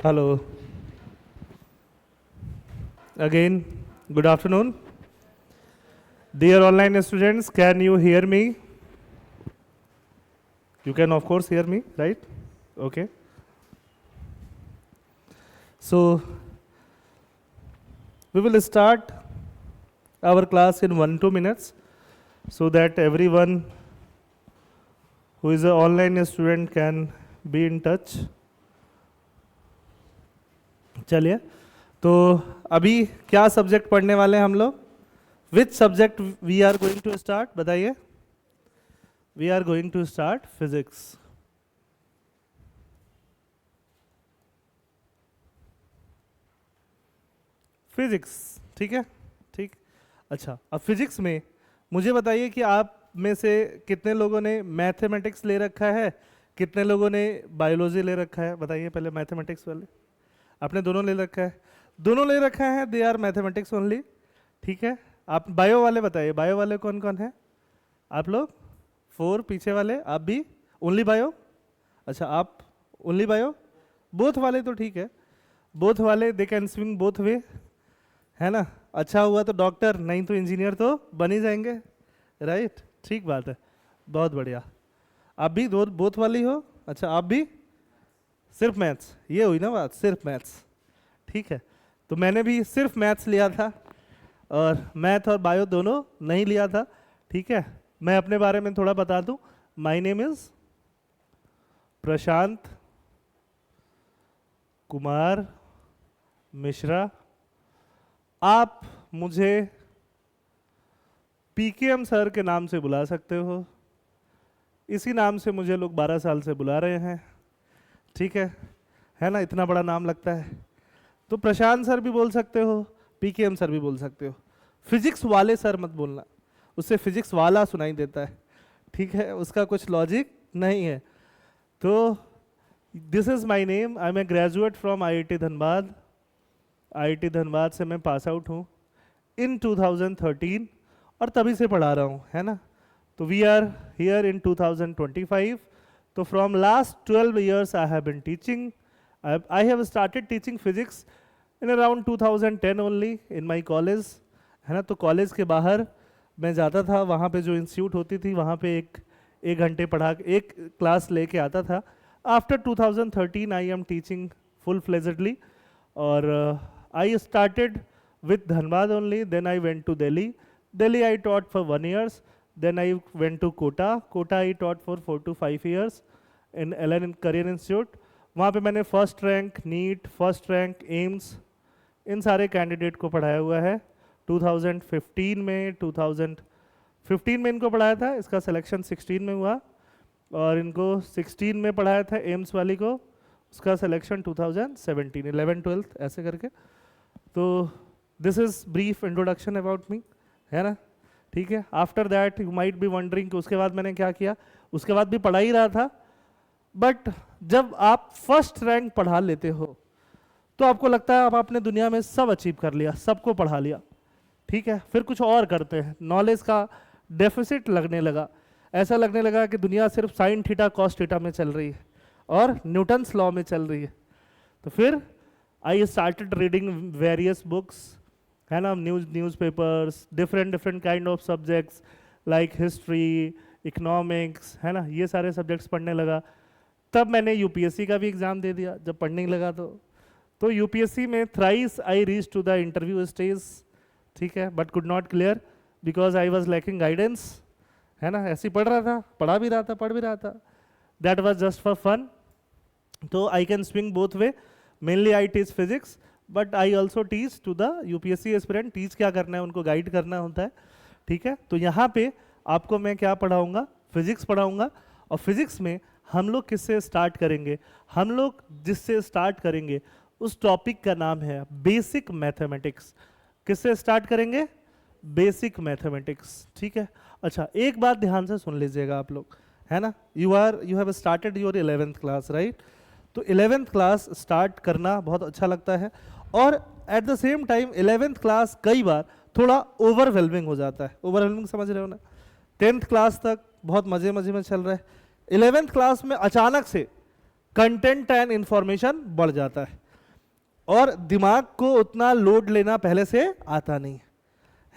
Hello. Again, good afternoon. Dear online students, can you hear me? You can, of course, hear me, right? Okay. So, we will start our class in 1-2 minutes so that everyone who is an online student can be in touch. चलिए, तो अभी क्या subject पढ़ने वाले हैं हम लोग? Which subject we are going to start, बताइए. We are going to start physics. Physics, ठीक है, ठीक. अच्छा, अब फिजिक्स में मुझे बताइए कि आप में से कितने लोगों ने मैथमेटिक्स ले रखा है, कितने लोगों ने बायोलॉजी ले रखा है? बताइए पहले. मैथमेटिक्स वाले आपने दोनों ले रखा है? दोनों ले रखा है. दे आर मैथमेटिक्स ओनली, ठीक है. आप बायो वाले बताइए, बायो वाले कौन कौन है? आप लोग 4 पीछे वाले, आप भी ओनली बायो? अच्छा, आप ओनली बायो. बोथ वाले तो ठीक है, बोथ वाले दे कैन स्विंग बोथ वे, है ना. अच्छा हुआ तो डॉक्टर, नहीं तो इंजीनियर तो बन ही जाएंगे, राइट. ठीक बात है, बहुत बढ़िया. आप भी दो बोथ वाली हो? अच्छा, आप भी सिर्फ मैथ्स? ये हुई ना बात, सिर्फ मैथ्स, ठीक है. तो मैंने भी सिर्फ मैथ्स लिया था और मैथ और बायो दोनों नहीं लिया था, ठीक है. मैं अपने बारे में थोड़ा बता दूं. My name is Prashant Kumar Mishra. आप मुझे पीकेएम सर के नाम से बुला सकते हो. इसी नाम से मुझे लोग 12 साल से बुला रहे हैं, ठीक है ना. इतना बड़ा नाम लगता है तो प्रशांत सर भी बोल सकते हो, पीकेएम सर भी बोल सकते हो. फिजिक्स वाले सर मत बोलना, उससे फिजिक्स वाला सुनाई देता है, ठीक है. उसका कुछ लॉजिक नहीं है. तो this is my name. I am a graduate from IIT Dhanbad. IIT Dhanbad से मैं पास आउट हूँ इन 2013 और तभी से पढ़ा रहा हूँ, है ना. तो वी आर हियर इन 2025. तो from last 12 years I have been teaching. I have started teaching physics in around 2010 only in my college, है ना. तो कॉलेज के बाहर मैं जाता था, वहाँ पे जो इंस्टीट्यूट होती थी वहाँ पे एक घंटे पढ़ा एक क्लास लेके आता था. After 2013 I am teaching full fledgedly. और I started with Dhanbad only, then I went to Delhi. Delhi I taught for 1 year, then I went to Kota. Kota I taught for 4 to 5 years in Allen career institute. वहाँ पे मैंने first rank NEET, first rank AIIMS, इन सारे candidate को पढ़ाया हुआ है. 2015 में इनको पढ़ाया था. इसका सिलेक्शन 16 में हुआ और इनको 16 में पढ़ाया था एम्स वाली को. उसका सिलेक्शन 2017, 11, 12 ऐसे करके. तो this is brief introduction about me, है ना, ठीक है. After that you might be wondering कि उसके बाद मैंने क्या किया. उसके बाद भी पढ़ा ही रहा था, बट जब आप फर्स्ट रैंक पढ़ा लेते हो तो आपको लगता है अब आपने दुनिया में सब अचीव कर लिया, सबको पढ़ा लिया, ठीक है. फिर कुछ और करते हैं, नॉलेज का डेफिसिट लगने लगा. ऐसा लगने लगा कि दुनिया सिर्फ साइन थीटा कॉस थीटा में चल रही है और न्यूटन्स लॉ में चल रही है. तो फिर I started reading various books, है ना, newspapers, different kind of subjects like history, economics, है ना. ये सारे सब्जेक्ट्स पढ़ने लगा. तब मैंने यूपीएससी का भी एग्ज़ाम दे दिया जब पढ़ने लगा. तो यूपीएससी में thrice I reach to the interview stage, ठीक है, but could not clear because I was lacking guidance, है ना. ऐसे ही पढ़ रहा था, पढ़ा भी रहा था, पढ़ भी रहा था. That was just for fun. तो I can swing both way. Mainly I teach physics, but I also teach to the UPSC aspirant. Teach क्या करना है, उनको गाइड करना होता है, ठीक है. तो यहाँ पे आपको मैं क्या पढ़ाऊँगा, फिजिक्स पढ़ाऊँगा. और फिजिक्स में हम लोग किससे स्टार्ट करेंगे? हम लोग जिससे स्टार्ट करेंगे उस टॉपिक का नाम है बेसिक मैथमेटिक्स. किससे स्टार्ट करेंगे? बेसिक मैथमेटिक्स, ठीक है. अच्छा, एक बात ध्यान से सुन लीजिएगा आप लोग, है ना. You have started your 11th class, right. तो 11th क्लास स्टार्ट करना बहुत अच्छा लगता है और at the same time 11th class कई बार थोड़ा ओवरवेलमिंग हो जाता है. ओवरवेलमिंग समझ रहे हो ना. 10th क्लास तक बहुत मजे में चल रहा है. 11th क्लास में अचानक से कंटेंट एंड इंफॉर्मेशन बढ़ जाता है. और दिमाग को उतना लोड लेना पहले से आता नहीं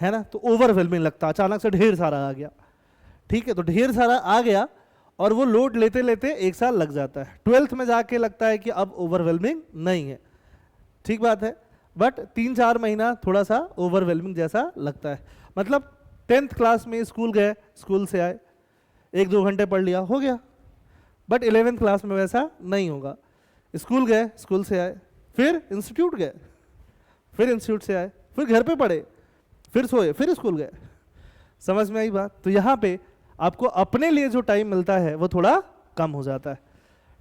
है ना, तो ओवरवेलमिंग लगता, अचानक से ढेर सारा आ गया, ठीक है, तो ढेर सारा आ गया और वो लोड लेते लेते 1 साल लग जाता है, 12th में जाके लगता है कि अब ओवरवेलमिंग नहीं है, ठीक बात है, बट 3-4 महीना थोड़ा सा ओवरवेलमिंग जैसा लगता है। मतलब 10th क्लास में स्कूल गए, स्कूल से आए 1-2 घंटे पढ़ लिया, हो गया, बट 11th क्लास में वैसा नहीं होगा। स्कूल गए, स्कूल से आए, फिर इंस्टीट्यूट गए, फिर इंस्टीट्यूट से आए, फिर घर पे पढ़े, फिर सोए, फिर स्कूल गए। समझ में आई बात? तो यहाँ पे आपको अपने लिए जो टाइम मिलता है वो थोड़ा कम हो जाता है,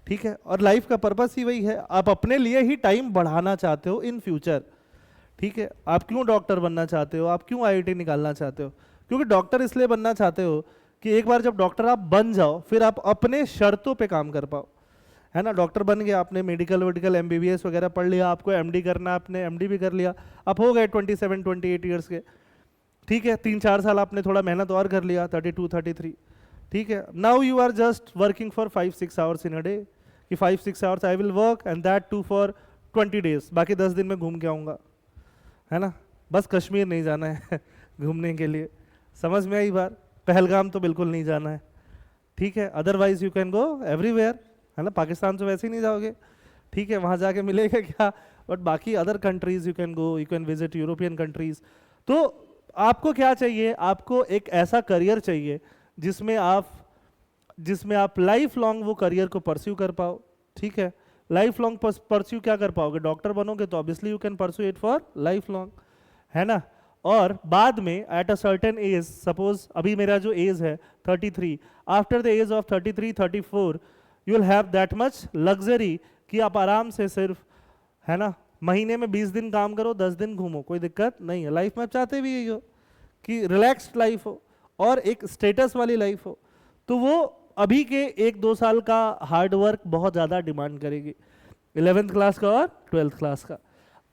ठीक है, और लाइफ का पर्पस ही वही है, आप अपने लिए ही टाइम बढ़ाना चाहते हो इन फ्यूचर, ठीक है। आप क्यों डॉक्टर बनना चाहते हो, आप क्यों आईआईटी निकालना चाहते हो? क्योंकि डॉक्टर इसलिए बनना चाहते हो कि एक बार जब डॉक्टर आप बन जाओ फिर आप अपने शर्तों पे काम कर पाओ, है ना। डॉक्टर बन गया, आपने मेडिकल एमबीबीएस वगैरह पढ़ लिया, आपको एमडी करना, आपने एमडी भी कर लिया, आप हो गए 27-28 ईयर्स के, ठीक है, 3-4 साल आपने थोड़ा मेहनत और कर लिया, 32-33, ठीक है। Now you are just working for 5-6 hours in a day, कि 5-6 hours I will work and that too for 20 days, बाकी 10 दिन में घूम के आऊँगा, है ना। बस कश्मीर नहीं जाना है घूमने के लिए, समझ में आई बात? पहलगाम तो बिल्कुल नहीं जाना है, ठीक है, otherwise you can go everywhere, है ना। पाकिस्तान तो वैसे ही नहीं जाओगे, ठीक है, वहाँ जाके मिलेगा क्या, बट बाकी other countries you can go, you can visit European countries. तो आपको क्या चाहिए? आपको एक ऐसा करियर चाहिए जिसमें आप लाइफ लॉन्ग वो करियर को परस्यू कर पाओ, ठीक है। लाइफ लॉन्ग परस्यू क्या कर पाओगे? डॉक्टर बनोगे तो obviously you can pursue it for life long, है ना। और बाद में at a certain age, suppose अभी मेरा जो एज है 33, after the age of 33-34 you will have that much luxury कि आप आराम से सिर्फ, है ना, महीने में 20 दिन काम करो, 10 दिन घूमो, कोई दिक्कत नहीं है। लाइफ में आप चाहते भी यही हो कि रिलैक्स्ड लाइफ हो और एक स्टेटस वाली लाइफ हो, तो वो अभी के 1-2 साल का हार्ड वर्क बहुत ज़्यादा डिमांड करेगी, 11th क्लास का और 12th क्लास का।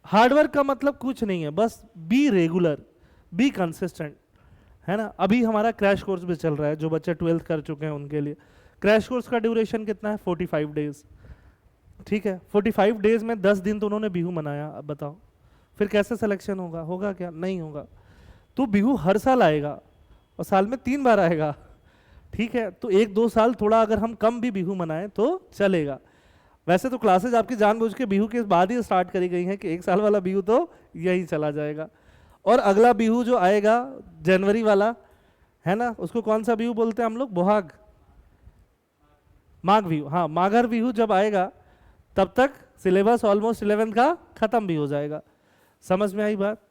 हार्ड वर्क का मतलब कुछ नहीं है, बस बी रेगुलर, बी कंसिस्टेंट, है ना। अभी हमारा क्रैश कोर्स भी चल रहा है, जो बच्चे 12th कर चुके हैं उनके लिए क्रैश कोर्स का ड्यूरेशन कितना है? 45 डेज, ठीक है। 45 डेज में 10 दिन तो उन्होंने बिहू मनाया, अब बताओ फिर कैसे सिलेक्शन होगा? होगा क्या? नहीं होगा। तो बिहू हर साल आएगा और साल में 3 बार आएगा, ठीक है। तो 1-2 साल थोड़ा अगर हम कम भी बिहू मनाएं तो चलेगा। वैसे तो क्लासेज आपकी जानबूझ के बिहू के बाद ही स्टार्ट करी गई हैं कि 1 साल वाला बिहू तो यही चला जाएगा, और अगला बिहू जो आएगा जनवरी वाला, है ना, उसको कौन सा बिहू बोलते हैं हम लोग? बोहाग, माघ बिहू, हाँ, माघर बिहू जब आएगा तब तक सिलेबस ऑलमोस्ट 11th का खत्म भी हो जाएगा। समझ में आई बात,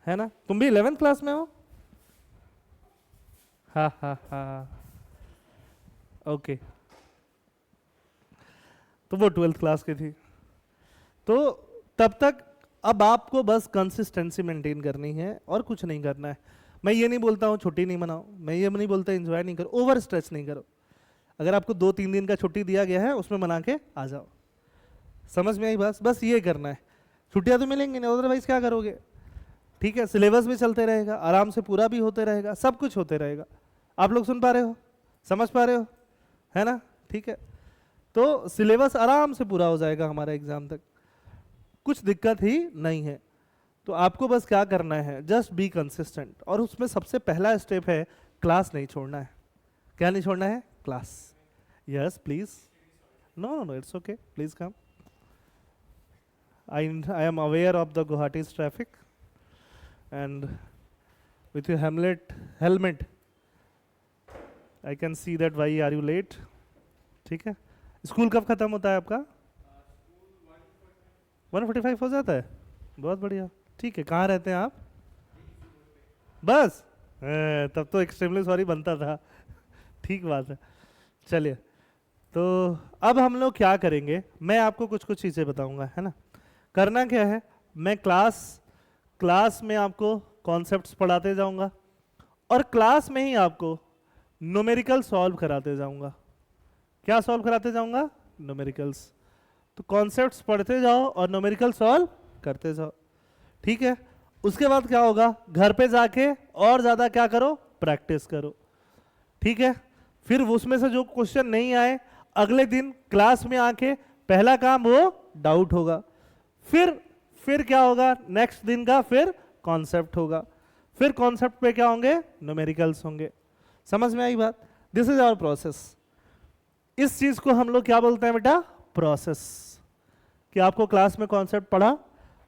है ना। तुम भी 11th क्लास में हो? हाँ हाँ हाँ, ओके, तो वो 12th क्लास की थी। तो तब तक अब आपको बस कंसिस्टेंसी मेंटेन करनी है और कुछ नहीं करना है। मैं ये नहीं बोलता हूँ छुट्टी नहीं मनाओ, मैं ये नहीं बोलता एंजॉय नहीं करो, ओवर स्ट्रेच नहीं करो। अगर आपको 2-3 दिन का छुट्टी दिया गया है उसमें मना के आ जाओ, समझ में आई बस ये करना है। छुट्टियां तो मिलेंगी नहीं, अदरवाइज क्या करोगे, ठीक है। सिलेबस भी चलते रहेगा, आराम से पूरा भी होते रहेगा, सब कुछ होते रहेगा। आप लोग सुन पा रहे हो, समझ पा रहे हो, है ना, ठीक है। तो सिलेबस आराम से पूरा हो जाएगा हमारा एग्जाम तक, कुछ दिक्कत ही नहीं है। तो आपको बस क्या करना है, जस्ट बी कंसिस्टेंट, और उसमें सबसे पहला स्टेप है क्लास नहीं छोड़ना है। क्या नहीं छोड़ना है? Class. Yes please, no no it's okay, please come. I am aware of the Guwahati's traffic, and with your helmet I can see that why are you late, ठीक है। स्कूल कब खत्म होता है आपका? 1:45 हो जाता है, बहुत बढ़िया, ठीक है। कहाँ रहते हैं आप? बस तब तो एक्सट्रीमली सॉरी बनता था ठीक बात है। चलिए, तो अब हम लोग क्या करेंगे, मैं आपको कुछ कुछ चीज़ें बताऊंगा, है ना। करना क्या है, मैं क्लास में आपको कॉन्सेप्ट्स पढ़ाते जाऊंगा और क्लास में ही आपको न्यूमेरिकल सॉल्व कराते जाऊंगा। क्या सॉल्व कराते जाऊंगा? न्यूमेरिकल्स। तो कॉन्सेप्ट्स पढ़ते जाओ और न्यूमेरिकल सॉल्व करते जाओ, ठीक है। उसके बाद क्या होगा, घर पे जाके और ज़्यादा क्या करो, प्रैक्टिस करो, ठीक है। फिर उसमें से जो क्वेश्चन नहीं आए, अगले दिन क्लास में आके पहला काम वो डाउट होगा, फिर क्या होगा नेक्स्ट दिन का, फिर कॉन्सेप्ट होगा, फिर कॉन्सेप्ट पे क्या होंगे, न्यूमेरिकल्स होंगे। समझ में आई बात? This is our process. इस चीज को हम लोग क्या बोलते हैं बेटा, प्रोसेस। कि आपको क्लास में कॉन्सेप्ट पढ़ा,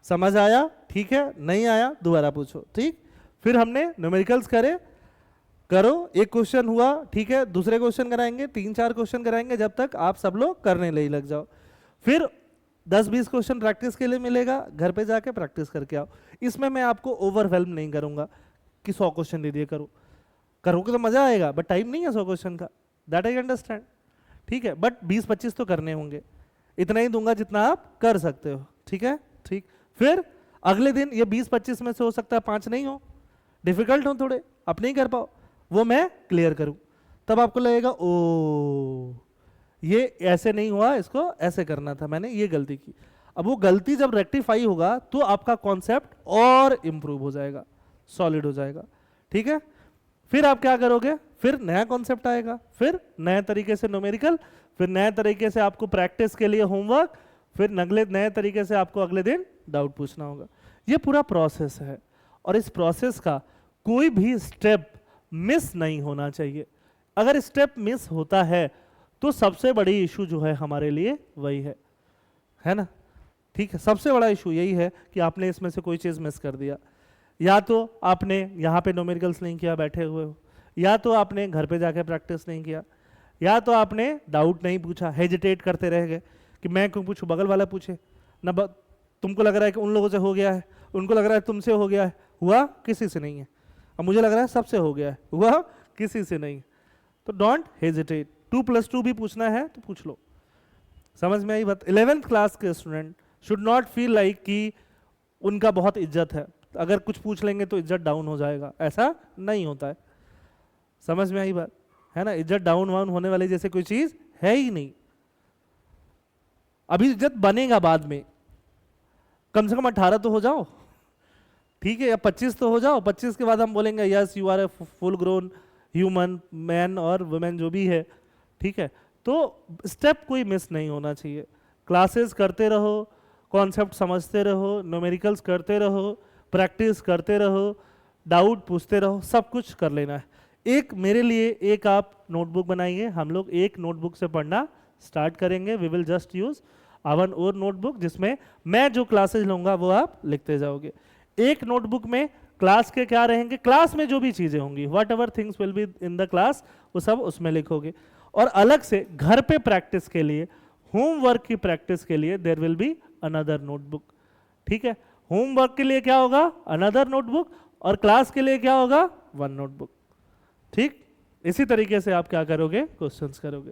समझ आया, ठीक है, नहीं आया दोबारा पूछो, ठीक। फिर हमने न्यूमेरिकल्स करे, करो, एक क्वेश्चन हुआ, ठीक है, दूसरे क्वेश्चन कराएंगे, 3-4 क्वेश्चन कराएंगे, जब तक आप सब लोग करने ले ही लग जाओ। फिर 10-20 क्वेश्चन प्रैक्टिस के लिए मिलेगा, घर पे जाके प्रैक्टिस करके आओ। इसमें मैं आपको ओवरवेल्म नहीं करूंगा कि 100 क्वेश्चन दे दिए करो, करोगे तो मजा आएगा, बट टाइम नहीं है 100 क्वेश्चन का, दैट आई अंडरस्टैंड, ठीक है। बट 20-25 तो करने होंगे, इतना ही दूंगा जितना आप कर सकते हो, ठीक है, ठीक। फिर अगले दिन ये 20-25 में से हो सकता है 5 नहीं हो, डिफिकल्ट हो थोड़े, आप नहीं कर पाओ, वो मैं क्लियर करूं, तब आपको लगेगा ओ ये ऐसे नहीं हुआ, इसको ऐसे करना था, मैंने ये गलती की। अब वो गलती जब रेक्टिफाई होगा तो आपका कॉन्सेप्ट और इंप्रूव हो जाएगा, सॉलिड हो जाएगा, ठीक है। फिर आप क्या करोगे, फिर नया कॉन्सेप्ट आएगा, फिर नए तरीके से न्यूमेरिकल, फिर नए तरीके से आपको प्रैक्टिस के लिए होमवर्क, फिर अगले नए तरीके से आपको अगले दिन डाउट पूछना होगा। ये पूरा प्रोसेस है और इस प्रोसेस का कोई भी स्टेप मिस नहीं होना चाहिए। अगर स्टेप मिस होता है तो सबसे बड़ी इशू जो है हमारे लिए वही है ना, ठीक है। सबसे बड़ा इशू यही है कि आपने इसमें से कोई चीज़ मिस कर दिया, या तो आपने यहाँ पे न्यूमेरिकल्स नहीं किया बैठे हुए हो, या तो आपने घर पे जाके प्रैक्टिस नहीं किया, या तो आपने डाउट नहीं पूछा, हेजिटेट करते रह गए कि मैं क्यों पूछूं, बगल वाला पूछे ना, तुमको लग रहा है कि उन लोगों से हो गया है, उनको लग रहा है तुमसे हो गया है, हुआ किसी से नहीं है, अब मुझे लग रहा है सबसे हो गया है, हुआ किसी से नहीं। तो डोंट हेजिटेट, 2+2 भी पूछना है तो पूछ लो। समझ में आई बात? 11th क्लास के student should not feel like कि उनका बहुत इज्जत है, अगर कुछ पूछ लेंगे तो इज्जत डाउन हो जाएगा, ऐसा नहीं होता है। समझ में आई बात है ना? इज्जत डाउन वाउन होने वाली जैसे कोई चीज है ही नहीं। अभी इज्जत बनेगा बाद में, कम से कम 18 तो हो जाओ, ठीक है, या 25 तो हो जाओ, 25 के बाद हम बोलेंगे yes you are a full grown human, man और वुमेन जो भी है, ठीक है। तो स्टेप कोई मिस नहीं होना चाहिए। क्लासेस करते रहो, कॉन्सेप्ट समझते रहो, न्यूमेरिकल्स करते रहो, प्रैक्टिस करते रहो, डाउट पूछते रहो, सब कुछ कर लेना है। एक मेरे लिए एक आप नोटबुक बनाइए, हम लोग एक नोटबुक से पढ़ना स्टार्ट करेंगे। We will just use our और नोटबुक, जिसमें मैं जो क्लासेस लूंगा वो आप लिखते जाओगे। एक नोटबुक में क्लास के क्या रहेंगे, क्लास में जो भी चीजें होंगी, what ever things will be in the class, वो सब उसमें लिखोगे। और अलग से घर पे प्रैक्टिस के लिए, होमवर्क की प्रैक्टिस के लिए there will be another notebook, ठीक है। होमवर्क के लिए क्या होगा, अनदर नोटबुक, और क्लास के लिए क्या होगा, वन नोटबुक, ठीक। इसी तरीके से आप क्या करोगे, क्वेश्चंस करोगे,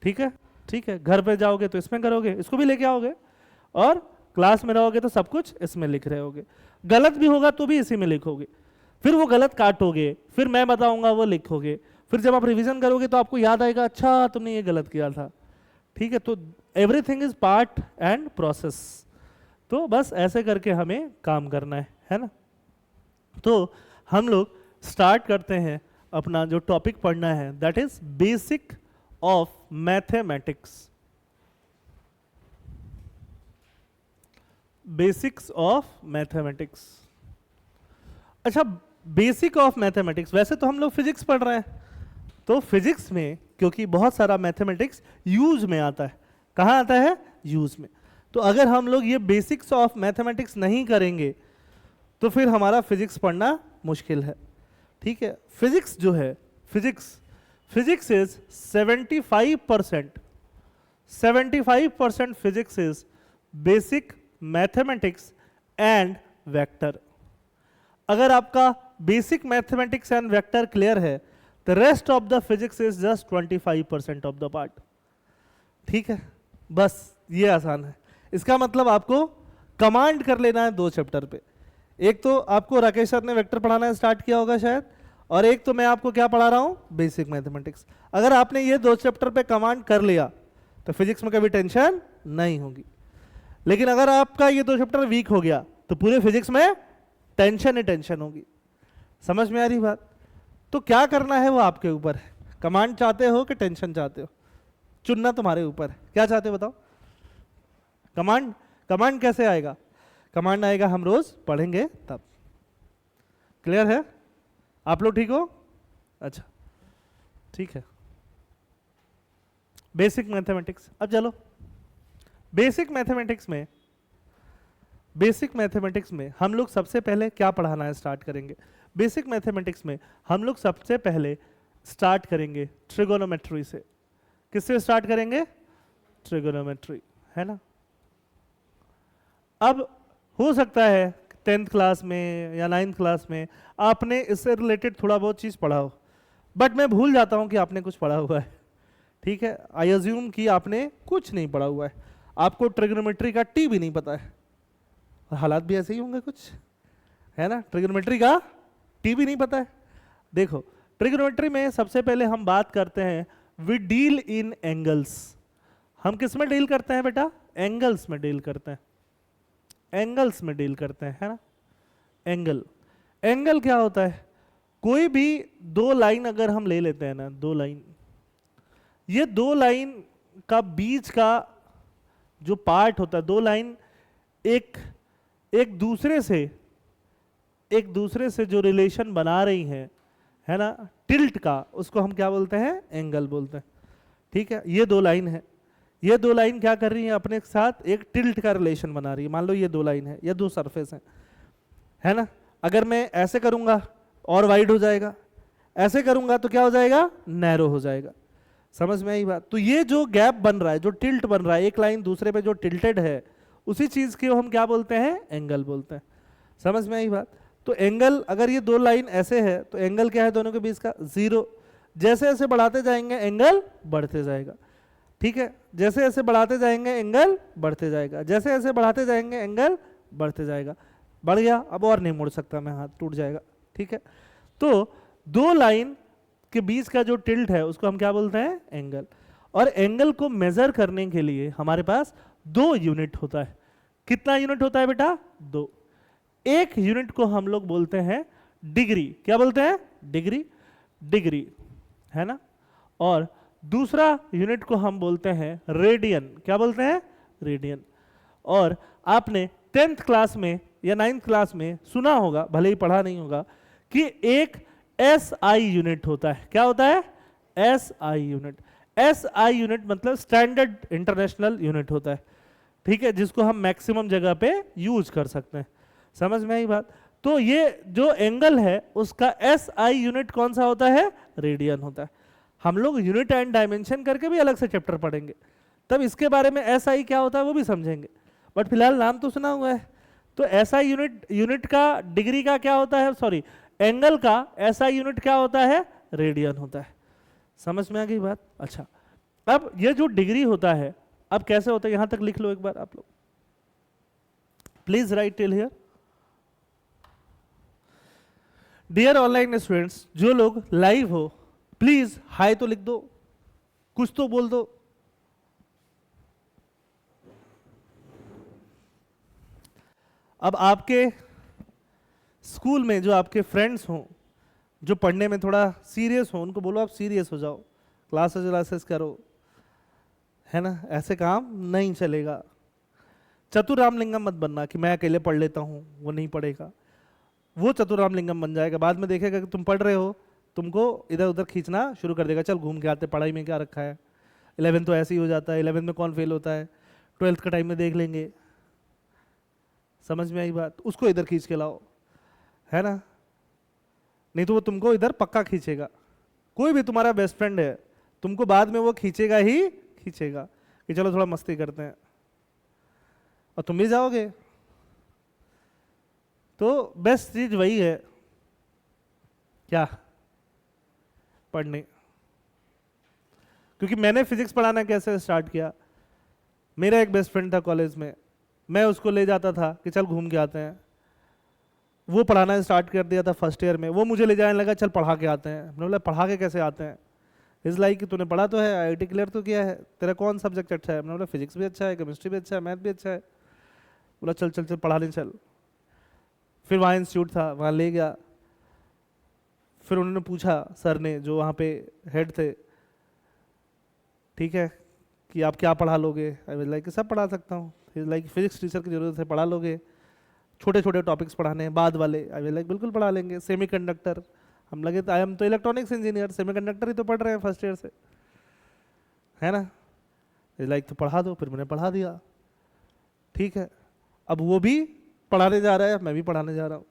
ठीक है, ठीक है। घर पे जाओगे तो इसमें करोगे, इसको भी लेके आओगे, और क्लास में रहोगे तो सब कुछ इसमें लिख रहे होगे। गलत भी होगा तो भी इसी में लिखोगे, फिर वो गलत काटोगे, फिर मैं बताऊंगा वो लिखोगे, फिर जब आप रिवीजन करोगे तो आपको याद आएगा अच्छा तुमने ये गलत किया था, ठीक है। तो everything is part and process, तो बस ऐसे करके हमें काम करना है ना। तो हम लोग स्टार्ट करते हैं अपना जो टॉपिक पढ़ना है, that is basic of mathematics. Basics of mathematics. अच्छा, बेसिक ऑफ मैथमेटिक्स, वैसे तो हम लोग फिजिक्स पढ़ रहे हैं, तो फिजिक्स में क्योंकि बहुत सारा मैथमेटिक्स यूज में आता है, कहाँ आता है, यूज में। तो अगर हम लोग ये बेसिक्स ऑफ मैथमेटिक्स नहीं करेंगे तो फिर हमारा फिजिक्स पढ़ना मुश्किल है, ठीक है। फिजिक्स जो है, physics is 75% physics is basic mathematics and vector. अगर आपका basic mathematics and vector clear है, the rest of the physics is just 25% of the part, ठीक है। बस ये आसान है। इसका मतलब आपको कमांड कर लेना है 2 चैप्टर पे। एक तो आपको राकेश सर ने वेक्टर पढ़ाना स्टार्ट किया होगा शायद, और एक तो मैं आपको क्या पढ़ा रहा हूं, बेसिक मैथमेटिक्स। अगर आपने ये 2 चैप्टर पे कमांड कर लिया तो फिजिक्स में कभी टेंशन नहीं होगी। लेकिन अगर आपका ये 2 चैप्टर वीक हो गया तो पूरे फिजिक्स में टेंशन ही टेंशन होगी। समझ में आ रही बात? तो क्या करना है वो आपके ऊपर है। कमांड चाहते हो कि टेंशन चाहते हो, चुनना तुम्हारे ऊपर है। क्या चाहते हो बताओ? कमांड कैसे आएगा? कमांड आएगा हम रोज पढ़ेंगे तब। क्लियर है? आप लोग ठीक हो? अच्छा ठीक है। बेसिक मैथमेटिक्स, अब चलो बेसिक मैथमेटिक्स में हम लोग सबसे पहले क्या पढ़ाना है स्टार्ट करेंगे। बेसिक मैथमेटिक्स में हम लोग सबसे पहले स्टार्ट करेंगे ट्रिगोनोमेट्री से। किससे स्टार्ट करेंगे? ट्रिगोनोमेट्री, है ना। अब हो सकता है 10th क्लास में या 9th क्लास में आपने इससे रिलेटेड थोड़ा बहुत चीज़ पढ़ा हो, बट मैं भूल जाता हूँ कि आपने कुछ पढ़ा हुआ है। ठीक है, आई अज्यूम कि आपने कुछ नहीं पढ़ा हुआ है, आपको ट्रिगोनोमेट्री का टी भी नहीं पता है, और हालात भी ऐसे ही होंगे कुछ, है ना। ट्रिगोनोमेट्री का टी भी नहीं पता है। देखो ट्रिगोनोमेट्री में सबसे पहले हम बात करते हैं, वी डील इन एंगल्स। हम किस में डील करते हैं बेटा? एंगल्स में डील करते हैं, एंगल्स में डील करते हैं, है ना। एंगल क्या होता है? कोई भी दो लाइन अगर हम ले लेते हैं ना, दो लाइन, ये दो लाइन का बीच का जो पार्ट होता है, दो लाइन एक दूसरे से जो रिलेशन बना रही हैं, है ना, टिल्ट का, उसको हम क्या बोलते हैं? एंगल बोलते हैं। ठीक है, ये दो लाइन है, ये दो लाइन क्या कर रही है? अपने साथ एक टिल्ट का रिलेशन बना रही है। मान लो ये दो लाइन है, ये दो सरफेस है ना। अगर मैं ऐसे करूंगा और वाइड हो जाएगा, ऐसे करूंगा तो क्या हो जाएगा? नैरो हो जाएगा। समझ में आई बात? तो ये जो गैप बन रहा है, जो टिल्ट बन रहा है, एक लाइन दूसरे पे जो टिल्टेड है, उसी चीज को हम क्या बोलते हैं? एंगल बोलते हैं। समझ में आई बात? तो एंगल, अगर ये दो लाइन ऐसे है तो एंगल क्या है दोनों के बीच का? 0। जैसे जैसे बढ़ाते जाएंगे एंगल बढ़ते जाएगा। ठीक है, जैसे जैसे बढ़ाते जाएंगे एंगल बढ़ते जाएगा, जैसे जैसे बढ़ाते जाएंगे एंगल बढ़ते जाएगा। बढ़ गया, अब और नहीं मुड़ सकता मैं, हाथ टूट जाएगा। ठीक है, तो दो लाइन के बीच का जो टिल्ट है उसको हम क्या बोलते हैं? एंगल। और एंगल को मेजर करने के लिए हमारे पास दो यूनिट होता है। कितना यूनिट होता है बेटा? 2। एक यूनिट को हम लोग बोलते हैं डिग्री। क्या बोलते हैं? डिग्री, है ना। और दूसरा यूनिट को हम बोलते हैं रेडियन। क्या बोलते हैं? रेडियन। और आपने 10th क्लास में या 9th क्लास में सुना होगा, भले ही पढ़ा नहीं होगा, कि एक SI यूनिट होता है। क्या होता है? SI unit. SI यूनिट मतलब स्टैंडर्ड इंटरनेशनल यूनिट होता है। ठीक है, जिसको हम मैक्सिमम जगह पे यूज कर सकते हैं। समझ में आई बात? तो ये जो एंगल है उसका SI यूनिट कौन सा होता है? रेडियन होता है। हम लोग यूनिट एंड डायमेंशन करके भी अलग से चैप्टर पढ़ेंगे, तब इसके बारे में SI क्या होता है वो भी समझेंगे, बट फिलहाल नाम तो सुना हुआ है। तो SI यूनिट का डिग्री का क्या होता है? सॉरी, एंगल का SI यूनिट क्या होता है? रेडियन होता है। समझ में आ गई बात? अच्छा, अब ये जो डिग्री होता है, अब कैसे होता है यहां तक लिख लो एक बार आप लोग, please write till here. Dear online students, जो लोग लाइव हो प्लीज हाय तो लिख दो, कुछ तो बोल दो। अब आपके स्कूल में जो आपके फ्रेंड्स हों, जो पढ़ने में थोड़ा सीरियस हो, उनको बोलो आप सीरियस हो जाओ, क्लासेस करो, है ना। ऐसे काम नहीं चलेगा। चतुर रामलिंगम मत बनना कि मैं अकेले पढ़ लेता हूं, वो नहीं पढ़ेगा, वो चतुर रामलिंगम बन जाएगा। बाद में देखेगा कि तुम पढ़ रहे हो, तुमको इधर उधर खींचना शुरू कर देगा, चल घूम के आते, पढ़ाई में क्या रखा है, 11th तो ऐसे ही हो जाता है, 11th में कौन फेल होता है, 12th का टाइम में देख लेंगे। समझ में आई बात? उसको इधर खींच के लाओ, है ना, नहीं तो वो तुमको इधर पक्का खींचेगा। कोई भी तुम्हारा बेस्ट फ्रेंड है, तुमको बाद में वो खींचेगा ही खींचेगा कि चलो थोड़ा मस्ती करते हैं, और तुम भी जाओगे। तो बेस्ट चीज वही है, क्या? पढ़ने। क्योंकि मैंने फिजिक्स पढ़ाना कैसे स्टार्ट किया, मेरा एक बेस्ट फ्रेंड था कॉलेज में, मैं उसको ले जाता था कि चल घूम के आते हैं, वो पढ़ाना स्टार्ट कर दिया था फर्स्ट ईयर में, वो मुझे ले जाने लगा चल पढ़ा के आते हैं। मैंने बोला पढ़ा के कैसे आते हैं? इज लाइक कि तूने पढ़ा तो है, IIT क्लियर तो किया है, तेरा कौन सब्जेक्ट अच्छा है? मैंने बोला फिजिक्स भी अच्छा है, केमिस्ट्री भी अच्छा है, मैथ भी अच्छा है। बोला चल चल चल पढ़ा ले चल। फिर वहाँ इंस्टीट्यूट था, वहाँ ले गया, फिर उन्होंने पूछा सर ने, जो वहाँ पे हेड थे, ठीक है, कि आप क्या पढ़ा लोगे? आई वाज लाइक सब पढ़ा सकता हूँ। लाइक फिजिक्स टीचर की जरूरत है, पढ़ा लोगे? छोटे छोटे टॉपिक्स पढ़ाने हैं बाद वाले, आई लाइक बिल्कुल पढ़ा लेंगे। सेमीकंडक्टर हम लगे तो, हम तो इलेक्ट्रॉनिक्स इंजीनियर, सेमीकंडक्टर ही तो पढ़ रहे हैं फर्स्ट ईयर से, है ना, लाइक तो पढ़ा दो, फिर मैंने पढ़ा दिया, ठीक है। अब वो भी पढ़ाने जा रहा है, मैं भी पढ़ाने जा रहा हूँ,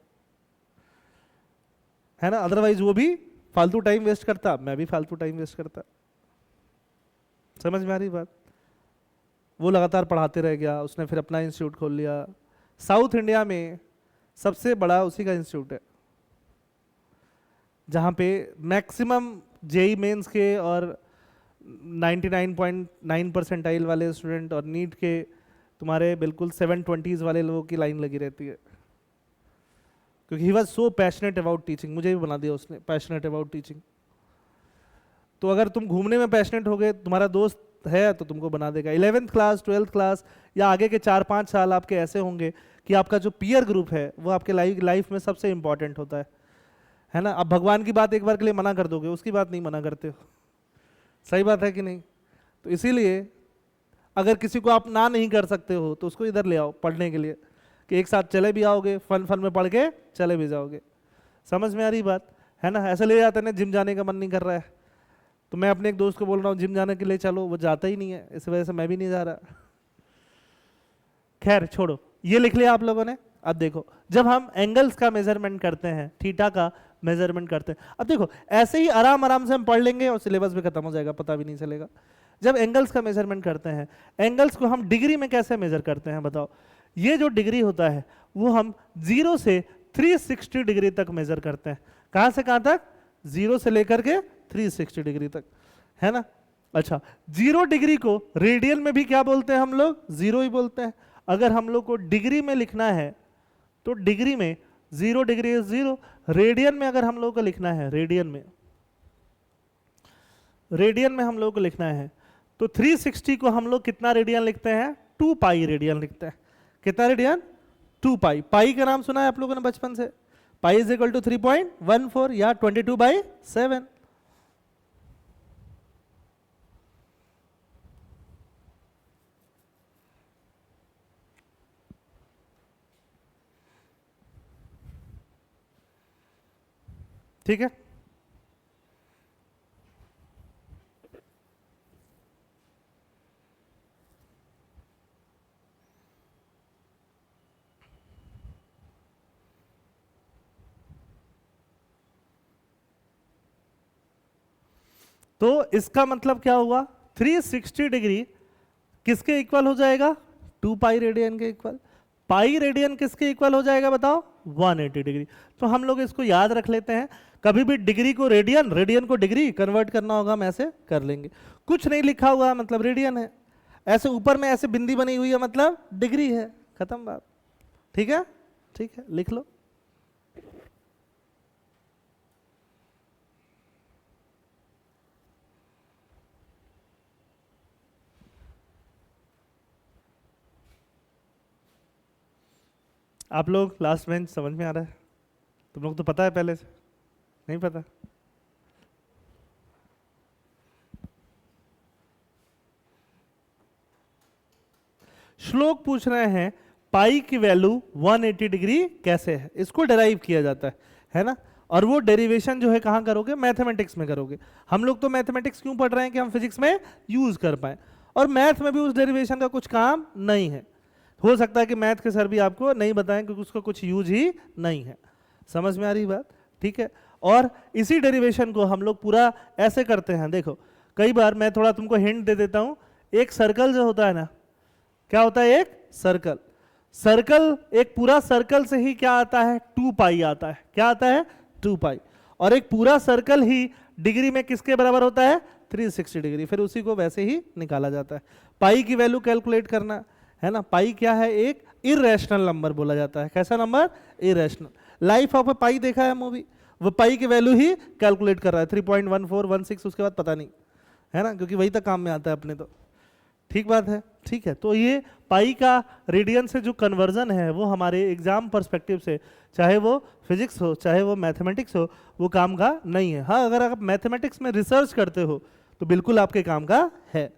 है ना, अदरवाइज वो भी फालतू टाइम वेस्ट करता, मैं भी फालतू टाइम वेस्ट करता। समझ में आ रही बात? वो लगातार पढ़ाते रह गया, उसने फिर अपना इंस्टीट्यूट खोल लिया। साउथ इंडिया में सबसे बड़ा उसी का इंस्टीट्यूट है, जहाँ पे मैक्सिमम जेई मेंस के और 99.9 परसेंटाइल वाले स्टूडेंट और नीट के तुम्हारे बिल्कुल 720s वाले लोगों की लाइन लगी रहती है, क्योंकि he was so passionate about teaching. मुझे भी बना दिया उसने पैशनेट अबाउट टीचिंग। तो अगर तुम घूमने में पैशनेट हो गए, तुम्हारा दोस्त है तो तुमको बना देगा। 11th क्लास 12th क्लास या आगे के 4-5 साल आपके ऐसे होंगे कि आपका जो पीयर ग्रुप है वो आपके लाइफ में सबसे इंपॉर्टेंट होता है ना। अब भगवान की बात एक बार के लिए मना कर दोगे, उसकी बात नहीं मना करते हो, सही बात है कि नहीं? तो इसीलिए अगर किसी को आप ना नहीं कर सकते हो तो उसको इधर ले आओ पढ़ने के लिए, कि एक साथ चले भी आओगे, फन फन में पढ़ के चले भी जाओगे। समझ में आ रही बात है ना? ऐसे ले जाते हैं ना, जिम जाने का मन नहीं कर रहा है तो मैं अपने एक दोस्त को बोल रहा हूँ जिम जाने के लिए चलो, वो जाता ही नहीं है, इस वजह से मैं भी नहीं जा रहा। खैर छोड़ो, ये लिख लिया आप लोगों ने। अब देखो, जब हम एंगल्स का मेजरमेंट करते हैं, थीटा का मेजरमेंट करते हैं, अब देखो ऐसे ही आराम आराम से हम पढ़ लेंगे और सिलेबस भी खत्म हो जाएगा, पता भी नहीं चलेगा। जब एंगल्स का मेजरमेंट करते हैं, एंगल्स को हम डिग्री में कैसे मेजर करते हैं बताओ? ये जो डिग्री होता है वो हम 0 से 360 डिग्री तक मेजर करते हैं। कहां से कहां तक? 0 से लेकर के 360 डिग्री तक, है ना। अच्छा, 0 डिग्री को रेडियन में भी क्या बोलते हैं हम लोग? 0 ही बोलते हैं। अगर हम लोग को डिग्री में लिखना है तो डिग्री में 0 डिग्री इज 0। रेडियन में अगर हम लोग को लिखना है, रेडियन में हम लोग को लिखना है तो 360 को हम लोग कितना रेडियन लिखते हैं? 2 पाई रेडियन लिखते हैं। कितना रेडियन? 2 पाई। पाई का नाम सुना है आप लोगों ने बचपन से? पाई इज इक्वल टू 3.14 या 22/7। ठीक है, तो इसका मतलब क्या हुआ? 360 डिग्री किसके इक्वल हो जाएगा? 2 पाई रेडियन के इक्वल। पाई रेडियन किसके इक्वल हो जाएगा बताओ? 180 डिग्री। तो हम लोग इसको याद रख लेते हैं, कभी भी डिग्री को रेडियन, रेडियन को डिग्री कन्वर्ट करना होगा, हम ऐसे कर लेंगे। कुछ नहीं लिखा हुआ मतलब रेडियन है, ऐसे ऊपर में ऐसे बिंदी बनी हुई है मतलब डिग्री है, खत्म बात। ठीक है, ठीक है, लिख लो। आप लोग लास्ट बेंच समझ में आ रहा है? तुम लोग तो पता है पहले से, नहीं पता? श्लोक पूछ रहे हैं पाई की वैल्यू 180 डिग्री कैसे है, इसको डेराइव किया जाता है ना। और वो डेरिवेशन जो है कहाँ करोगे? मैथमेटिक्स में करोगे। हम लोग तो मैथमेटिक्स क्यों पढ़ रहे हैं? कि हम फिजिक्स में यूज कर पाए, और मैथ में भी उस डेरिवेशन का कुछ काम नहीं है। हो सकता है कि मैथ के सर भी आपको नहीं बताएं क्योंकि उसका कुछ यूज ही नहीं है। समझ में आ रही बात? ठीक है। और इसी डेरिवेशन को हम लोग पूरा ऐसे करते हैं। देखो, कई बार मैं थोड़ा तुमको हिंट दे देता हूं। एक सर्कल जो होता है ना, क्या होता है? एक सर्कल। सर्कल, एक पूरा सर्कल से ही क्या आता है? 2 पाई आता है। क्या आता है? 2 पाई। और एक पूरा सर्कल ही डिग्री में किसके बराबर होता है? 360 डिग्री। फिर उसी को वैसे ही निकाला जाता है। पाई की वैल्यू कैलकुलेट करना है ना। पाई क्या है? एक इरेशनल नंबर बोला जाता है। कैसा number? Irrational. Life of a pi देखा है मूवी? वो पाई की वैल्यू ही कैलकुलेट कर रहा है, 3.1416, उसके बाद पता नहीं, है ना, क्योंकि वही तक काम में आता है अपने तो। ठीक बात है, ठीक है। तो ये पाई का रेडियन से जो कन्वर्जन है वो हमारे एग्जाम पर्सपेक्टिव से, चाहे वो फिजिक्स हो चाहे वो मैथमेटिक्स हो, वो काम का नहीं है। हाँ, अगर आप मैथमेटिक्स में रिसर्च करते हो तो बिल्कुल आपके काम का है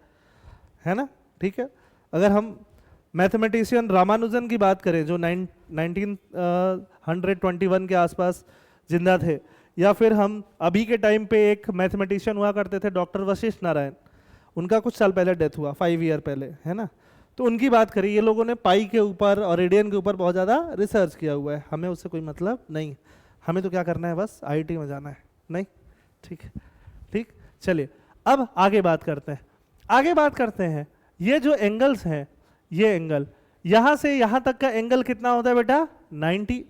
ना। ठीक है। अगर हम मैथमेटिशियन रामानुजन की बात करें जो 1921 के आसपास जिंदा थे, या फिर हम अभी के टाइम पे एक मैथमेटिशियन हुआ करते थे डॉक्टर वशिष्ठ नारायण, उनका कुछ साल पहले डेथ हुआ, 5 ईयर पहले, है ना। तो उनकी बात करें, ये लोगों ने पाई के ऊपर और रेडियन के ऊपर बहुत ज़्यादा रिसर्च किया हुआ है, हमें उससे कोई मतलब नहीं, हमें तो क्या करना है, बस IIT में जाना है, नहीं, ठीक है, ठीक। चलिए अब आगे बात करते हैं, ये जो एंगल्स हैं, ये एंगल यहाँ से यहाँ तक का एंगल कितना होता है बेटा, 90,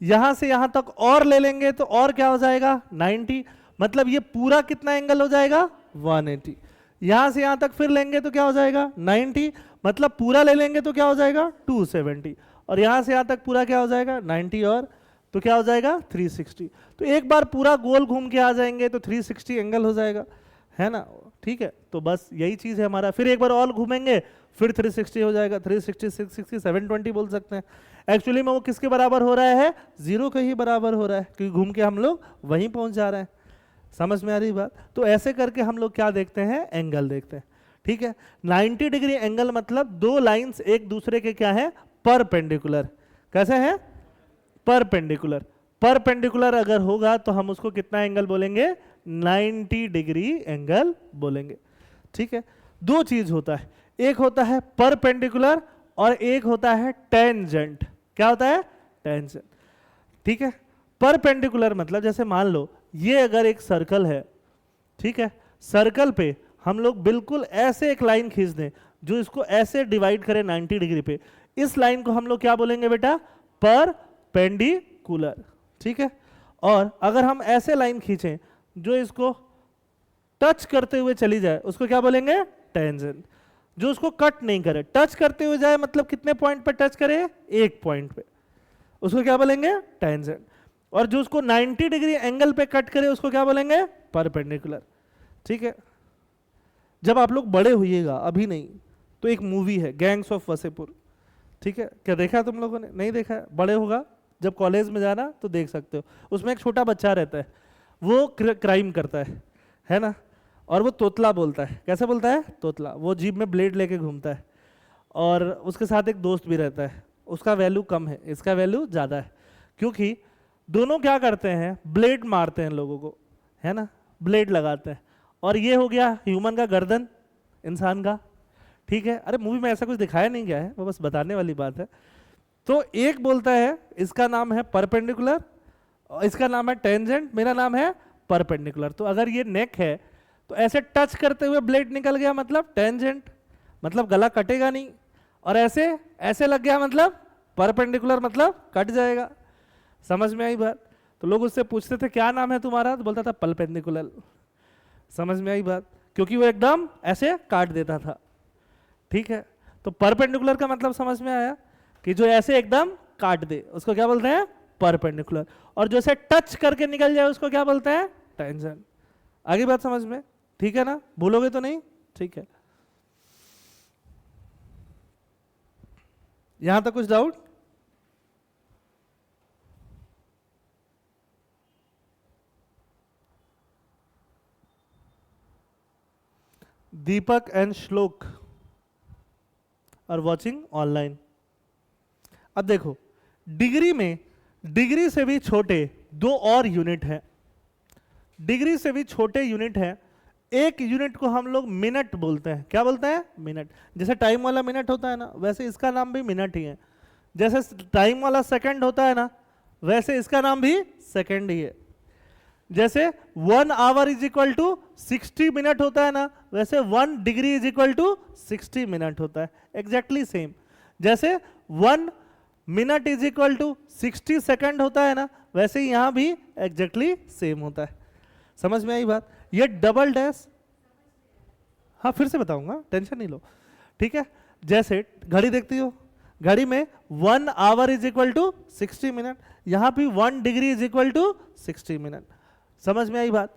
यहाँ से यहाँ तक और ले लेंगे तो और क्या हो जाएगा, 90, मतलब ये पूरा कितना एंगल हो जाएगा, 180, यहाँ से यहाँ तक फिर लेंगे तो क्या हो जाएगा, 90, मतलब पूरा ले लेंगे तो क्या हो जाएगा, 270, और यहाँ से यहाँ तक पूरा क्या हो जाएगा, 90, और तो क्या हो जाएगा, 360। तो एक बार पूरा गोल घूम के आ जाएंगे तो 360 एंगल हो जाएगा, है ना, ठीक है। तो बस यही चीज़ है हमारा, फिर एक बार और घूमेंगे फिर 360 हो जाएगा, 360, 660, 720 बोल सकते हैं। एक्चुअली में वो किसके बराबर हो रहा है, 0 के ही बराबर हो रहा है, क्योंकि घूम के हम लोग वहीं पहुंच जा रहे हैं। समझ में आ रही बात। तो ऐसे करके हम लोग क्या देखते हैं, एंगल देखते हैं, ठीक है। 90 डिग्री एंगल मतलब दो लाइंस एक दूसरे के क्या है, परपेंडिकुलर। कैसे हैं, परपेंडिकुलर। परपेंडिकुलर अगर होगा तो हम उसको कितना एंगल बोलेंगे, 90 डिग्री एंगल बोलेंगे, ठीक है। दो चीज होता है, एक होता है परपेंडिकुलर और एक होता है टेंजेंट। क्या होता है, टेंजेंट, ठीक है। परपेंडिकुलर मतलब जैसे मान लो ये अगर एक सर्कल है, ठीक है, सर्कल पे हम लोग बिल्कुल ऐसे एक लाइन खींच दें जो इसको ऐसे डिवाइड करे 90 डिग्री पे, इस लाइन को हम लोग क्या बोलेंगे बेटा, परपेंडिकुलर, ठीक है। और अगर हम ऐसे लाइन खींचें जो इसको टच करते हुए चली जाए उसको क्या बोलेंगे, टेंजेंट। जो उसको कट नहीं करे, टच करते हुए जाए मतलब कितने पॉइंट पे टच करे, एक पॉइंट पे, उसको क्या बोलेंगे, टेंजेंट। और जो उसको 90 डिग्री एंगल पे कट करे उसको क्या बोलेंगे, परपेंडिकुलर, ठीक है। जब आप लोग बड़े होइएगा, अभी नहीं, तो एक मूवी है गैंग्स ऑफ वसेपुर, ठीक है, क्या देखा तुम लोगों ने, नहीं देखा है, बड़े होगा जब कॉलेज में जाना तो देख सकते हो। उसमें एक छोटा बच्चा रहता है, वो क्राइम करता है ना, और वो तोतला बोलता है। कैसे बोलता है, तोतला। वो जीप में ब्लेड लेके घूमता है, और उसके साथ एक दोस्त भी रहता है, उसका वैल्यू कम है, इसका वैल्यू ज़्यादा है, क्योंकि दोनों क्या करते हैं, ब्लेड मारते हैं लोगों को, है ना, ब्लेड लगाते हैं। और ये हो गया ह्यूमन का गर्दन, इंसान का, ठीक है। अरे मूवी में ऐसा कुछ दिखाया नहीं गया है, वो बस बताने वाली बात है। तो एक बोलता है इसका नाम है परपेंडिकुलर, इसका नाम है टेंजेंट, मेरा नाम है परपेंडिकुलर। तो अगर ये नेक है तो ऐसे टच करते हुए ब्लेड निकल गया मतलब टेंजेंट, मतलब गला कटेगा नहीं, और ऐसे ऐसे लग गया मतलब परपेंडिकुलर, मतलब कट जाएगा। समझ में आई बात। तो लोग उससे पूछते थे क्या नाम है तुम्हारा, तो बोलता था परपेंडिकुलर। समझ में आई बात, क्योंकि वो एकदम ऐसे काट देता था, ठीक है। तो परपेंडिकुलर का मतलब समझ में आया, कि जो ऐसे एकदम काट दे उसको क्या बोलते हैं, परपेंडिकुलर, और जो ऐसे टच करके निकल जाए उसको क्या बोलते हैं, टेंजेंट। आगे बात समझ में, ठीक है ना, भूलोगे तो नहीं, ठीक है। यहां तक कुछ डाउट, दीपक एंड श्लोक आर वॉचिंग ऑनलाइन। अब देखो, डिग्री में डिग्री से भी छोटे दो और यूनिट हैं, डिग्री से भी छोटे यूनिट हैं। एक यूनिट को हम लोग मिनट बोलते हैं। क्या बोलते हैं, मिनट। जैसे टाइम वाला मिनट होता है ना, वैसे इसका नाम भी मिनट ही है। जैसे टाइम वाला सेकंड होता है ना, वैसे इसका नाम भी सेकंड ही है। जैसे 1 hour is equal to 60 minute होता है ना, वैसे 1 degree is equal to 60 minute होता है, एग्जैक्टली सेम। जैसे 1 minute is equal to 60 second होता है ना, वैसे ही यहां भी एग्जैक्टली सेम होता है। समझ में आई बात। ये डबल डैश, हाँ फिर से बताऊंगा, टेंशन नहीं लो, ठीक है। जैसे घड़ी देखती हो, घड़ी में 1 hour is equal to 60 minute, यहां भी 1 degree is equal to 60 minute. समझ में आई बात।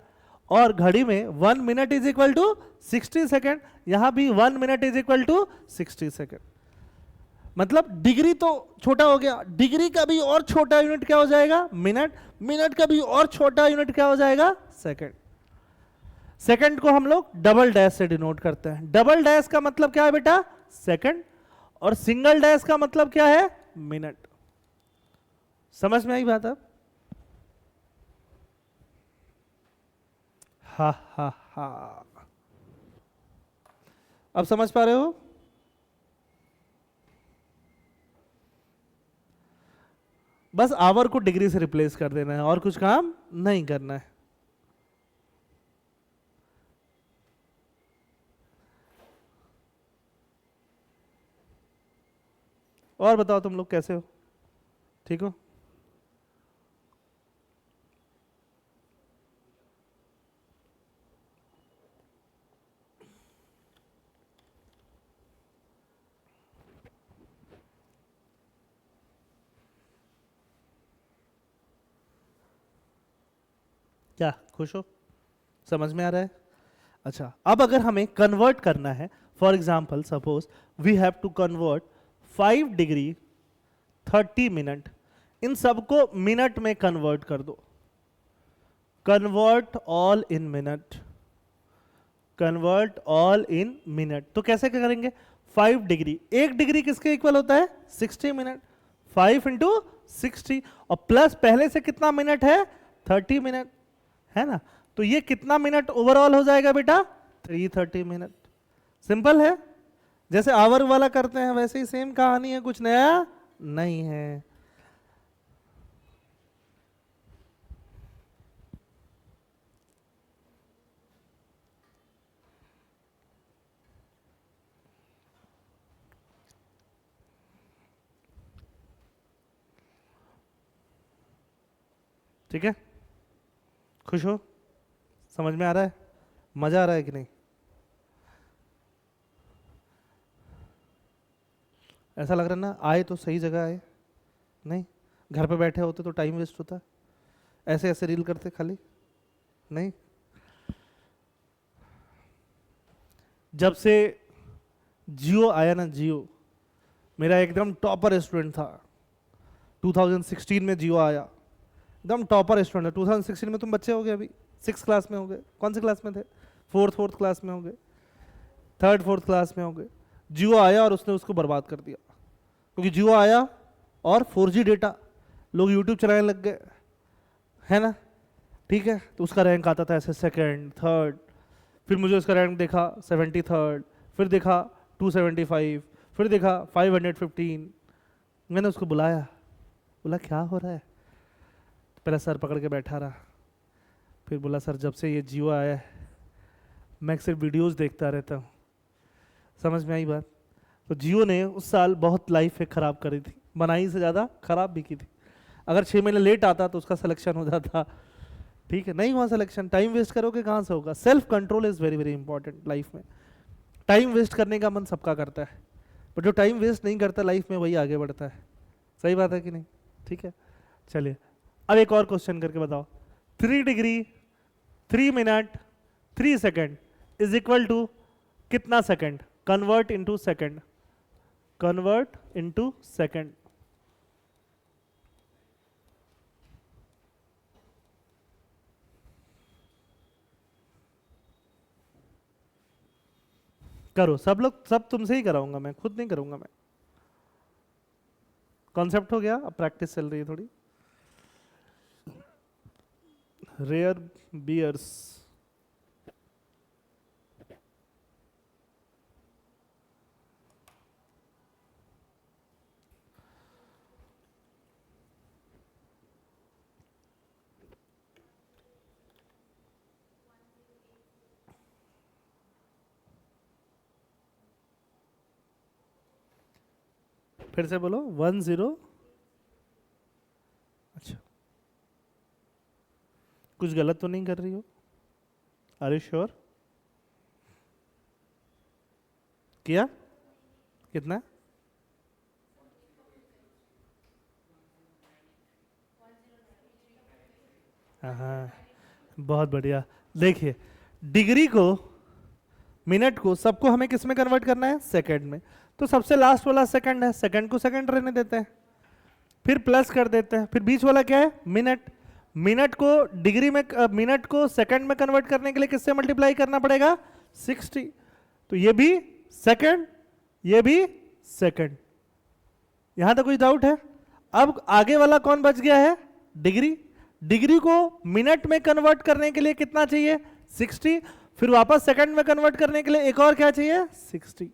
और घड़ी में 1 minute is equal to 60 second, यहां भी 1 minute is equal to 60 second. मतलब डिग्री तो छोटा हो गया, डिग्री का भी और छोटा यूनिट क्या हो जाएगा, मिनट। मिनट का भी और छोटा यूनिट क्या हो जाएगा, सेकंड। सेकंड को हम लोग डबल डैश से डिनोट करते हैं। डबल डैश का मतलब क्या है बेटा, सेकंड। और सिंगल डैश का मतलब क्या है? मिनट। समझ में आई बात अब? हा हा हा। अब समझ पा रहे हो? बस आवर को डिग्री से रिप्लेस कर देना है और कुछ काम नहीं करना है। और बताओ तुम लोग कैसे हो? ठीक हो? क्या खुश हो? समझ में आ रहा है? अच्छा, अब अगर हमें कन्वर्ट करना है, for example suppose we have to convert 5 degree 30 minute, इन सबको मिनट में कन्वर्ट कर दो। Convert all in minute, convert all in minute. तो कैसे क्या करेंगे? 5 डिग्री, 1 डिग्री किसके इक्वल होता है? 60 मिनट। 5 इंटू 60 और प्लस पहले से कितना मिनट है? 30 मिनट, है ना? तो ये कितना मिनट ओवरऑल हो जाएगा बेटा? 330 मिनट। सिंपल है, जैसे आवर वाला करते हैं वैसे ही सेम कहानी है, कुछ नया नहीं है। ठीक है? खुश हो? समझ में आ रहा है? मजा आ रहा है कि नहीं? ऐसा लग रहा है ना आए तो सही जगह आए? नहीं, घर पे बैठे होते तो टाइम वेस्ट होता, ऐसे ऐसे रील करते खाली। नहीं, जब से जियो आया ना, जियो मेरा एकदम टॉपर स्टूडेंट था। 2016 में जियो आया, एकदम टॉपर स्टूडेंट है। 2016 में तुम बच्चे हो गए, अभी 6 क्लास में हो गए। कौन सी क्लास में थे? फोर्थ क्लास में हो गए, 4th क्लास में हो गए। जियो आया और उसने उसको बर्बाद कर दिया, क्योंकि जियो आया और 4G डेटा, लोग यूट्यूब चलाने लग गए, है ना? ठीक है, तो उसका रैंक आता था ऐसे 2nd 3rd, फिर मुझे उसका रैंक देखा 73rd, फिर देखा 275, फिर देखा 515। मैंने उसको बुलाया, बोला क्या हो रहा है? तो पहले सर पकड़ के बैठा रहा, फिर बोला सर जब से ये जियो आया है मैं सिर्फ वीडियोस देखता रहता हूँ। समझ में आई बात? तो जियो ने उस साल बहुत लाइफ ख़राब करी थी, बनाई से ज़्यादा ख़राब भी की थी। अगर 6 महीने लेट आता तो उसका सिलेक्शन हो जाता। ठीक है, नहीं हुआ सिलेक्शन, टाइम वेस्ट करोगे कहाँ से होगा? Self control is very very important life में। टाइम वेस्ट करने का मन सबका करता है, पर जो टाइम वेस्ट नहीं करता लाइफ में वही आगे बढ़ता है। सही बात है कि नहीं? ठीक है, चलिए अब एक और क्वेश्चन करके बताओ। 3 degree 3 minute 3 second is equal to कितना second? Convert into second, convert into second. करो सब लोग, सब तुमसे ही कराऊंगा मैं, खुद नहीं करूंगा मैं। कॉन्सेप्ट हो गया, अब प्रैक्टिस चल रही है थोड़ी। रेयर बियर्स, फिर से बोलो 10। अच्छा, कुछ गलत तो नहीं कर रही हो? Are you sure? किया कितना? हाँ, बहुत बढ़िया। देखिए, डिग्री को, मिनट को, सबको हमें किस में कन्वर्ट करना है? सेकंड में। तो सबसे लास्ट वाला सेकंड है, सेकंड को सेकंड रहने देते हैं, फिर प्लस कर देते हैं, फिर बीच वाला क्या है? मिनट। मिनट को डिग्री में, मिनट को सेकंड में कन्वर्ट करने के लिए किससे मल्टीप्लाई करना पड़ेगा? 60। तो ये भी सेकंड, ये भी सेकंड। यहां तक कोई डाउट है? अब आगे वाला कौन बच गया है? डिग्री। डिग्री को मिनट में कन्वर्ट करने के लिए कितना चाहिए? 60। फिर वापस सेकंड में कन्वर्ट करने के लिए एक और क्या चाहिए? 60,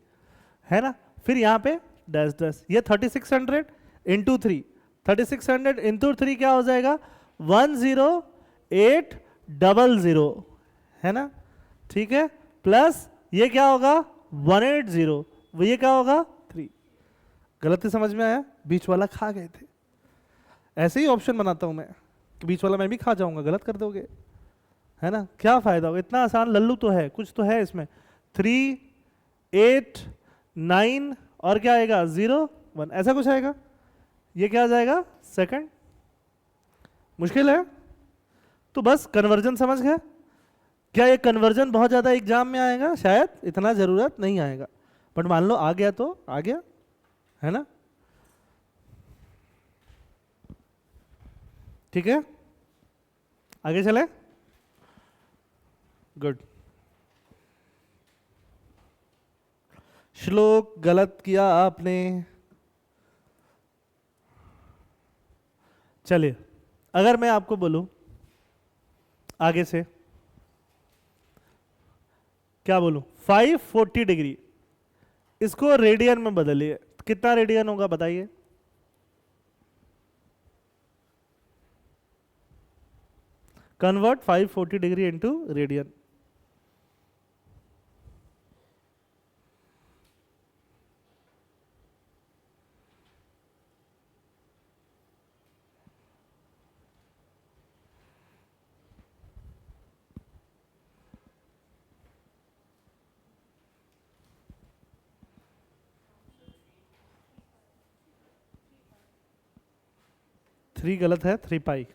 है ना। फिर यहां पे डैश डैश, ये 3600 इंटू 3, 3600 इंटू 3 क्या हो जाएगा? 10800, है ना, ठीक है। प्लस ये क्या होगा? 180, ये क्या होगा? 3। गलती समझ में आया? बीच वाला खा गए थे। ऐसे ही ऑप्शन बनाता हूं मैं कि बीच वाला मैं भी खा जाऊंगा, गलत कर दोगे, है ना। क्या फायदा होगा? इतना आसान लल्लू तो है, कुछ तो है इसमें। 3, 8, 9 और क्या आएगा? 0, 1, ऐसा कुछ आएगा। ये क्या आ जाएगा? सेकंड। मुश्किल है? तो बस कन्वर्जन समझ गए। क्या ये कन्वर्जन बहुत ज्यादा एग्जाम में आएगा? शायद इतना जरूरत नहीं आएगा, बट मान लो आ गया तो आ गया, है ना। ठीक है, आगे चले। गुड। श्लोक गलत किया आपने। चलिए, अगर मैं आपको बोलूं आगे से, क्या बोलूं? 540 डिग्री, इसको रेडियन में बदलिए, कितना रेडियन होगा बताइए? Convert 540 degree into radian. Three गलत है, 3 पाई।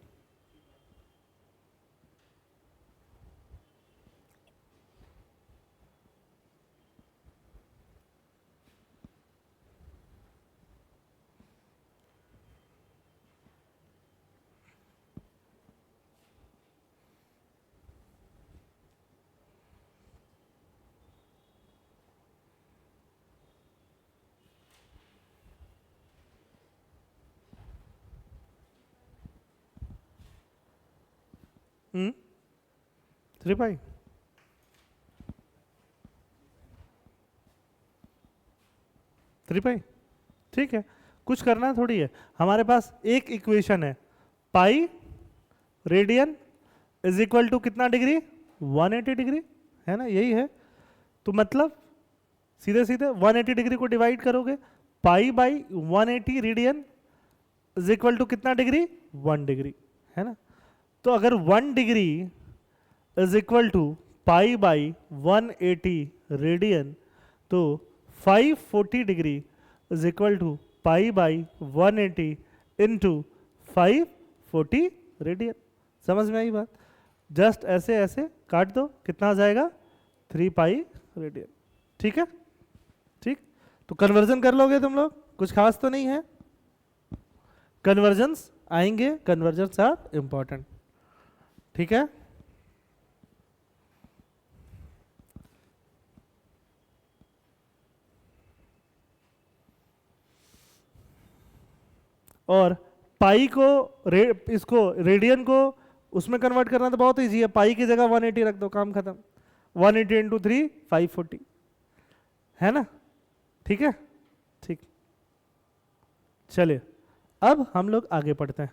हम्म, 3 पाई। थ्री पाई, ठीक है। कुछ करना थोड़ी है, हमारे पास एक इक्वेशन है, pi radian is equal to कितना डिग्री? 180 डिग्री, है ना, यही है। तो मतलब सीधे सीधे 180 डिग्री को डिवाइड करोगे, pi by 180 radian is equal to कितना डिग्री? 1 डिग्री, है ना। तो अगर 1 degree is equal to pi by 180 radian, तो 540 degree is equal to pi by 180 into 540 radian. समझ में आई बात? जस्ट ऐसे ऐसे काट दो, कितना आ जाएगा? 3 पाई रेडियन। ठीक है, ठीक। तो कन्वर्जन कर लोगे तुम लोग, कुछ खास तो नहीं है। कन्वर्जन्स आएंगे, कन्वर्जन्स आर इंपॉर्टेंट, ठीक है। और पाई को इसको रेडियन को उसमें कन्वर्ट करना तो बहुत इजी है, पाई की जगह 180 रख दो, काम खत्म। 180 इंटू 3 540, है ना, ठीक है, ठीक। चलिए अब हम लोग आगे पढ़ते हैं।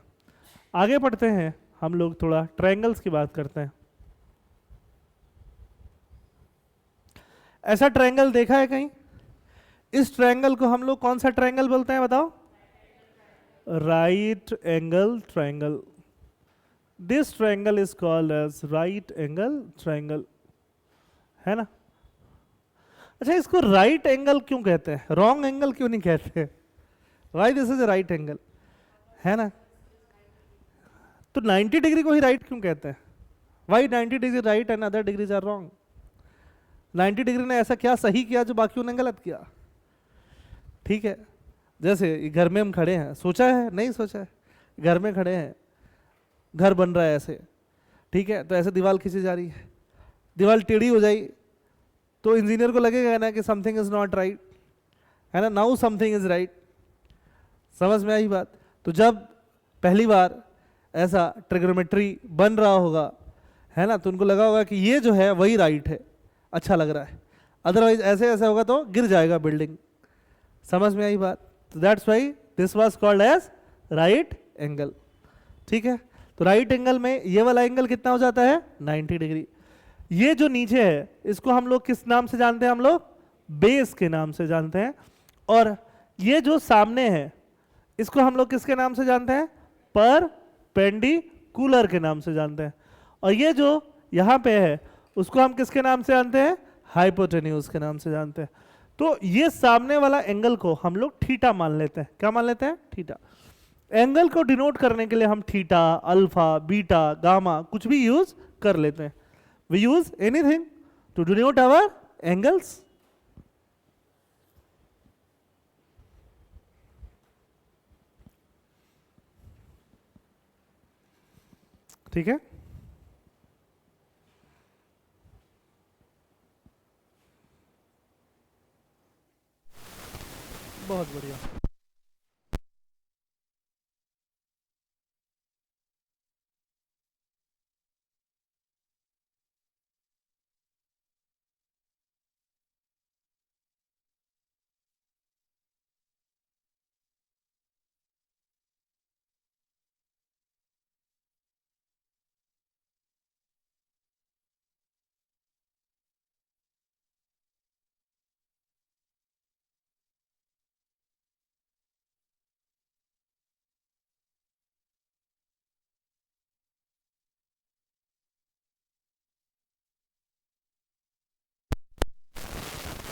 आगे पढ़ते हैं हम लोग थोड़ा ट्रायंगल्स की बात करते हैं। ऐसा ट्रायंगल देखा है कहीं? इस ट्रायंगल को हम लोग कौन सा ट्रायंगल बोलते हैं बताओ? Right angle triangle. This triangle is called as right angle triangle, है ना। अच्छा, इसको राइट एंगल क्यों कहते हैं, रॉन्ग एंगल क्यों नहीं कहते? Why this is right angle, है ना। तो 90 डिग्री को ही राइट क्यों कहते हैं? Why 90 degree right and other degrees are wrong? 90 degree ने ऐसा क्या सही किया जो बाकियों ने गलत किया? ठीक है, जैसे घर में हम खड़े हैं, सोचा है नहीं सोचा है, घर में खड़े हैं, घर बन रहा है ऐसे, ठीक है, तो ऐसे दीवार खींची जा रही है, दीवार टेढ़ी हो जाए तो इंजीनियर को लगेगा ना कि समथिंग इज नॉट राइट, है ना, नाउ समथिंग इज राइट। समझ में आई बात? तो जब पहली बार ऐसा ट्रिग्नोमेट्री बन रहा होगा, है ना, तो उनको लगा होगा कि ये जो है वही राइट है, अच्छा लग रहा है, अदरवाइज ऐसे ऐसे होगा तो गिर जाएगा बिल्डिंग। समझ में आई बात? तो that's why this was called as right angle. ठीक है, तो राइट एंगल में ये वाला एंगल कितना हो जाता है? 90 डिग्री। ये जो नीचे है इसको हम लोग किस नाम से जानते हैं? हम लोग बेस के नाम से जानते हैं। और ये जो सामने है इसको हम लोग किसके नाम से जानते हैं? परपेंडिकुलर के नाम से जानते हैं। और ये जो यहाँ पे है उसको हम किसके नाम से जानते हैं? हाइपोटेन्यूज के नाम से जानते हैं। तो ये सामने वाला एंगल को हम लोग थीटा मान लेते हैं। क्या मान लेते हैं? थीटा। एंगल को डिनोट करने के लिए हम थीटा, अल्फा, बीटा, गामा कुछ भी यूज कर लेते हैं। We use anything to denote our angles. ठीक है, बहुत बढ़िया।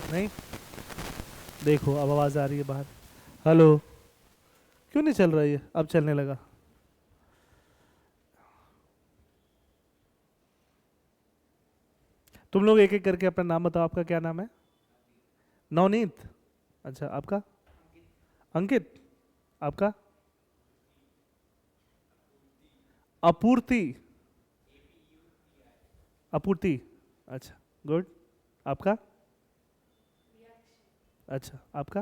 नहीं, देखो अब आवाज आ रही है बाहर। हेलो, क्यों नहीं चल रहा है? अब चलने लगा। तुम लोग एक एक करके अपना नाम बताओ। आपका क्या नाम है? नवनीत। अच्छा, आपका? अंकित। आपका? अपूर्ति। अपूर्ति, अच्छा, गुड। आपका? अच्छा, आपका?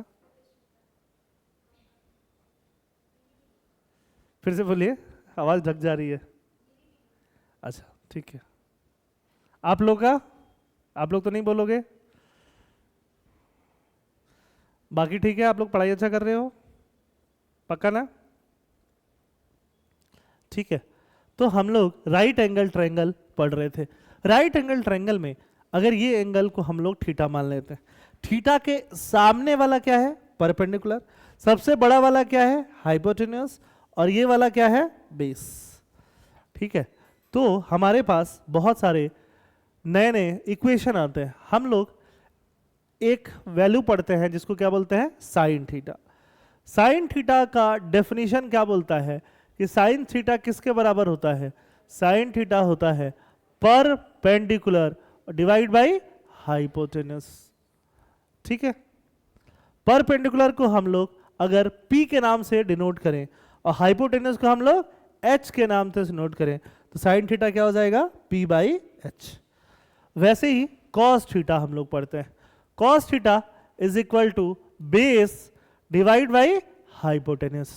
फिर से बोलिए, आवाज ढक जा रही है। अच्छा, ठीक है। आप लोग का? आप लोग तो नहीं बोलोगे? बाकी ठीक है? आप लोग पढ़ाई अच्छा कर रहे हो? पक्का ना? ठीक है, तो हम लोग राइट एंगल ट्रायंगल पढ़ रहे थे। राइट एंगल ट्रायंगल में अगर ये एंगल को हम लोग थीटा मान लेते हैं, थीटा के सामने वाला क्या है? परपेंडिकुलर। सबसे बड़ा वाला क्या है? हाइपोटेन्यूस। और ये वाला क्या है? बेस। ठीक है, तो हमारे पास बहुत सारे नए नए इक्वेशन आते हैं। हम लोग एक वैल्यू पढ़ते हैं जिसको क्या बोलते हैं? Sine theta. साइन थीटा का डेफिनेशन क्या बोलता है कि साइन थीटा किसके बराबर होता है? साइन थीटा होता है परपेंडिकुलर डिवाइड बाय हाइपोटेन्यूस। ठीक है, परपेंडिकुलर को हम लोग अगर P के नाम से डिनोट करें और हाइपोटेन्यूस को हम लोग H के नाम से डिनोट करें तो साइन थीटा क्या हो जाएगा? P by H। वैसे ही कॉस थीटा हम लोग पढ़ते हैं। Cos theta is equal to base divide by hypotenuse.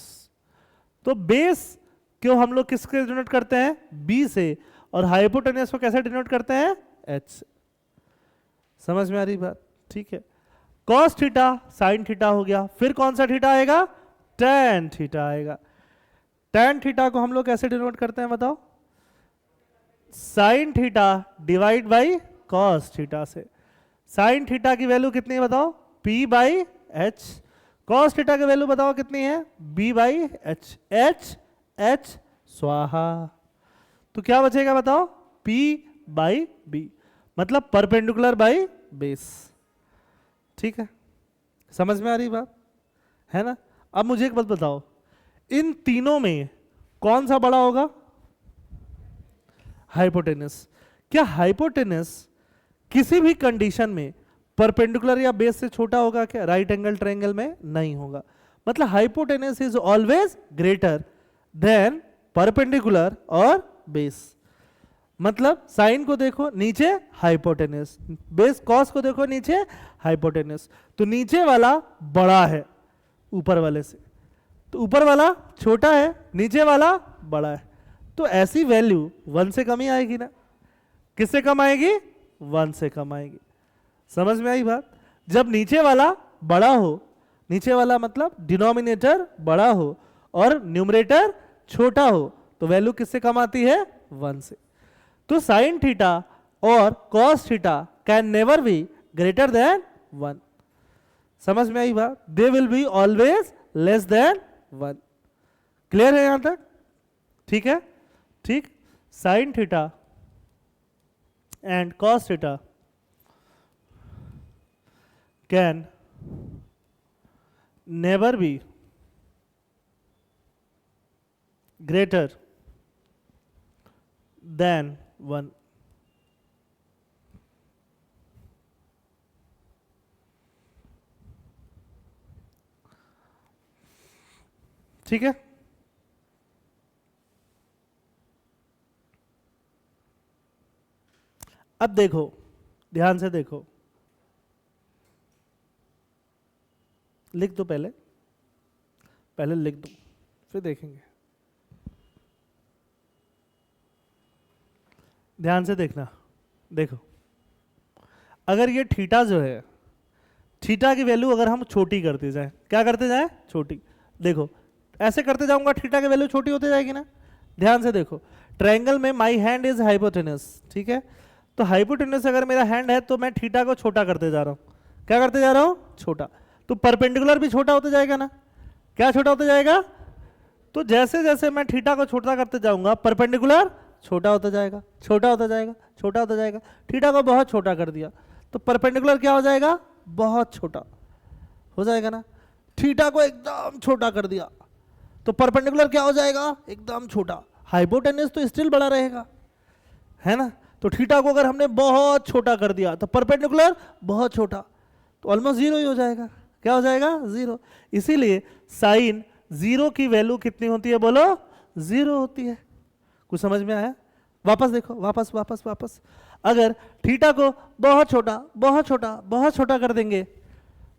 तो बेस क्यों हम लोग किसके डिनोट करते हैं? B से। और हाइपोटेन्यूस को कैसे डिनोट करते हैं? H। समझ में आ रही बात? ठीक है, कॉस थीटा साइन थीटा हो गया। फिर कौन सा थीटा आएगा? टैन थीटा आएगा। टैन थीटा को हम लोग कैसे डिनोट करते हैं बताओ? Sine theta divide by cos theta से। साइन थीटा की वैल्यू कितनी है बताओ? P by H। Cos theta की वैल्यू बताओ कितनी है? B by H। H H स्वाहा। तो क्या बचेगा बताओ? P बाई B, मतलब परपेंडिकुलर बाई बेस। ठीक है, समझ में आ रही बात है ना? अब मुझे एक बात बताओ, इन तीनों में कौन सा बड़ा होगा? हाइपोटेन्यूस। क्या हाइपोटेन्यूस किसी भी कंडीशन में परपेंडिकुलर या बेस से छोटा होगा क्या? राइट एंगल ट्रायंगल में नहीं होगा। मतलब hypotenuse is always greater than perpendicular और बेस। मतलब साइन को देखो नीचे हाइपोटेनस, बेस कॉस को देखो नीचे हाइपोटेनस, तो नीचे वाला बड़ा है ऊपर वाले से, तो ऊपर वाला छोटा है, नीचे वाला बड़ा है, तो ऐसी वैल्यू 1 से कम ही आएगी ना। किससे कम आएगी? 1 से कम आएगी। समझ में आई बात? जब नीचे वाला बड़ा हो, नीचे वाला मतलब डिनोमिनेटर बड़ा हो और न्यूमरेटर छोटा हो, तो वैल्यू किससे कम आती है? 1 से। तो साइन थीटा और cos theta can never be greater than 1। समझ में आई बात? They will be always less than 1। Clear है यहां तक? ठीक है, ठीक। Sign theta and cos theta can never be greater than 1। ठीक है, अब देखो, ध्यान से देखो, लिख दो, पहले लिख दो, फिर देखेंगे। ध्यान से देखना, देखो, अगर ये थीटा जो है, थीटा की वैल्यू अगर हम छोटी करते जाएं, क्या करते जाएं? छोटी। देखो ऐसे करते जाऊंगा, थीटा की वैल्यू छोटी होती जाएगी ना। ध्यान से देखो, ट्रायंगल में माई हैंड इज हाइपोटेनस, ठीक है, तो हाइपोटेनस अगर मेरा हैंड है तो मैं थीटा को छोटा करते जा रहा हूं। क्या करते जा रहा हूं? छोटा। तो परपेंडिकुलर भी छोटा होता जाएगा ना। क्या छोटा होता जाएगा? तो जैसे जैसे मैं थीटा को छोटा करते जाऊंगा, परपेंडिकुलर छोटा होता जाएगा, छोटा होता जाएगा, छोटा होता जाएगा। थीटा को बहुत छोटा कर दिया तो परपेंडिकुलर क्या हो जाएगा? बहुत छोटा हो जाएगा ना। थीटा को एकदम छोटा कर दिया तो परपेंडिकुलर क्या हो जाएगा? एकदम छोटा। हाइपोटेनस तो स्टिल बड़ा रहेगा, है ना। तो थीटा को अगर हमने बहुत छोटा कर दिया तो परपेंडिकुलर बहुत छोटा, तो ऑलमोस्ट जीरो ही हो जाएगा। क्या हो जाएगा? जीरो। इसीलिए साइन जीरो की वैल्यू कितनी होती है? बोलो, जीरो होती है। कुछ समझ में आया? वापस देखो, वापस वापस वापस। अगर थीटा को बहुत छोटा बहुत छोटा बहुत छोटा कर देंगे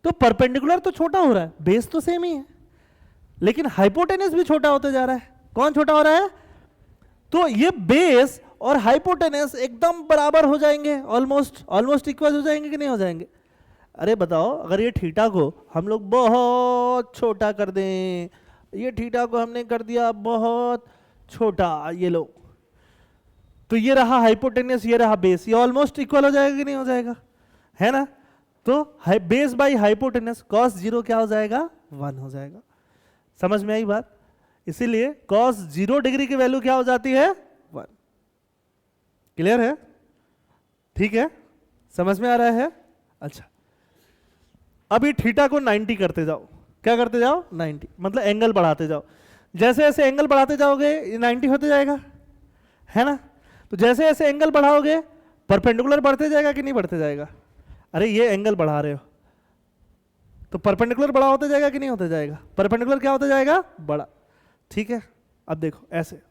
तो परपेंडिकुलर तो छोटा हो रहा है, बेस तो सेम ही है, लेकिन हाइपोटेनस भी छोटा होते जा रहा है। कौन छोटा हो रहा है? तो ये बेस और हाइपोटेनस एकदम बराबर हो जाएंगे, ऑलमोस्ट इक्वल हो जाएंगे कि नहीं हो जाएंगे? अरे बताओ, अगर ये थीटा को हम लोग बहुत छोटा कर दें, ये थीटा को हमने कर दिया बहुत छोटा, ये लो, तो ये रहा हाइपोटेनस, ये रहा बेस, ये ऑलमोस्ट इक्वल हो जाएगा कि नहीं हो जाएगा? है ना। तो base by hypotenuse cos zero क्या हो जाएगा? 1 हो जाएगा। समझ में आई बात? इसीलिए कॉस 0 डिग्री की वैल्यू क्या हो जाती है? 1। क्लियर है? ठीक है, समझ में आ रहा है? अच्छा, अब ये थीटा को 90 करते जाओ। क्या करते जाओ? 90, मतलब एंगल बढ़ाते जाओ। जैसे जैसे एंगल बढ़ाते जाओगे ये 90 होते जाएगा, है ना। तो जैसे जैसे एंगल बढ़ाओगे परपेंडिकुलर बढ़ते जाएगा कि नहीं बढ़ते जाएगा? अरे ये एंगल बढ़ा रहे हो तो परपेंडिकुलर बड़ा होते जाएगा कि नहीं होते जाएगा? परपेंडिकुलर क्या होता जाएगा? बड़ा। ठीक है, अब देखो ऐसे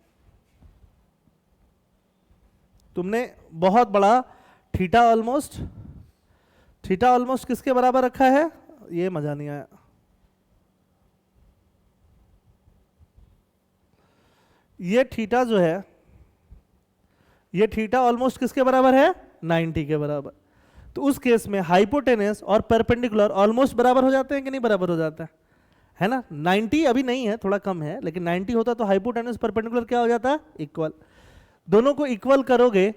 तुमने बहुत बड़ा थीटा ऑलमोस्ट किसके बराबर रखा है? ये मजा नहीं आया। ये थीटा जो है, ये थीटा ऑलमोस्ट किसके बराबर है? 90 के बराबर। तो उस केस में हाइपोटेनस और परपेंडिकुलर ऑलमोस्ट बराबर हो जाते हैं कि नहीं बराबर हो जाता है ना। 90 अभी नहीं है, थोड़ा कम है, लेकिन 90 होता तो हाइपोटेनस परपेंडिकुलर क्या हो जाता? इक्वल। दोनों को इक्वल करोगे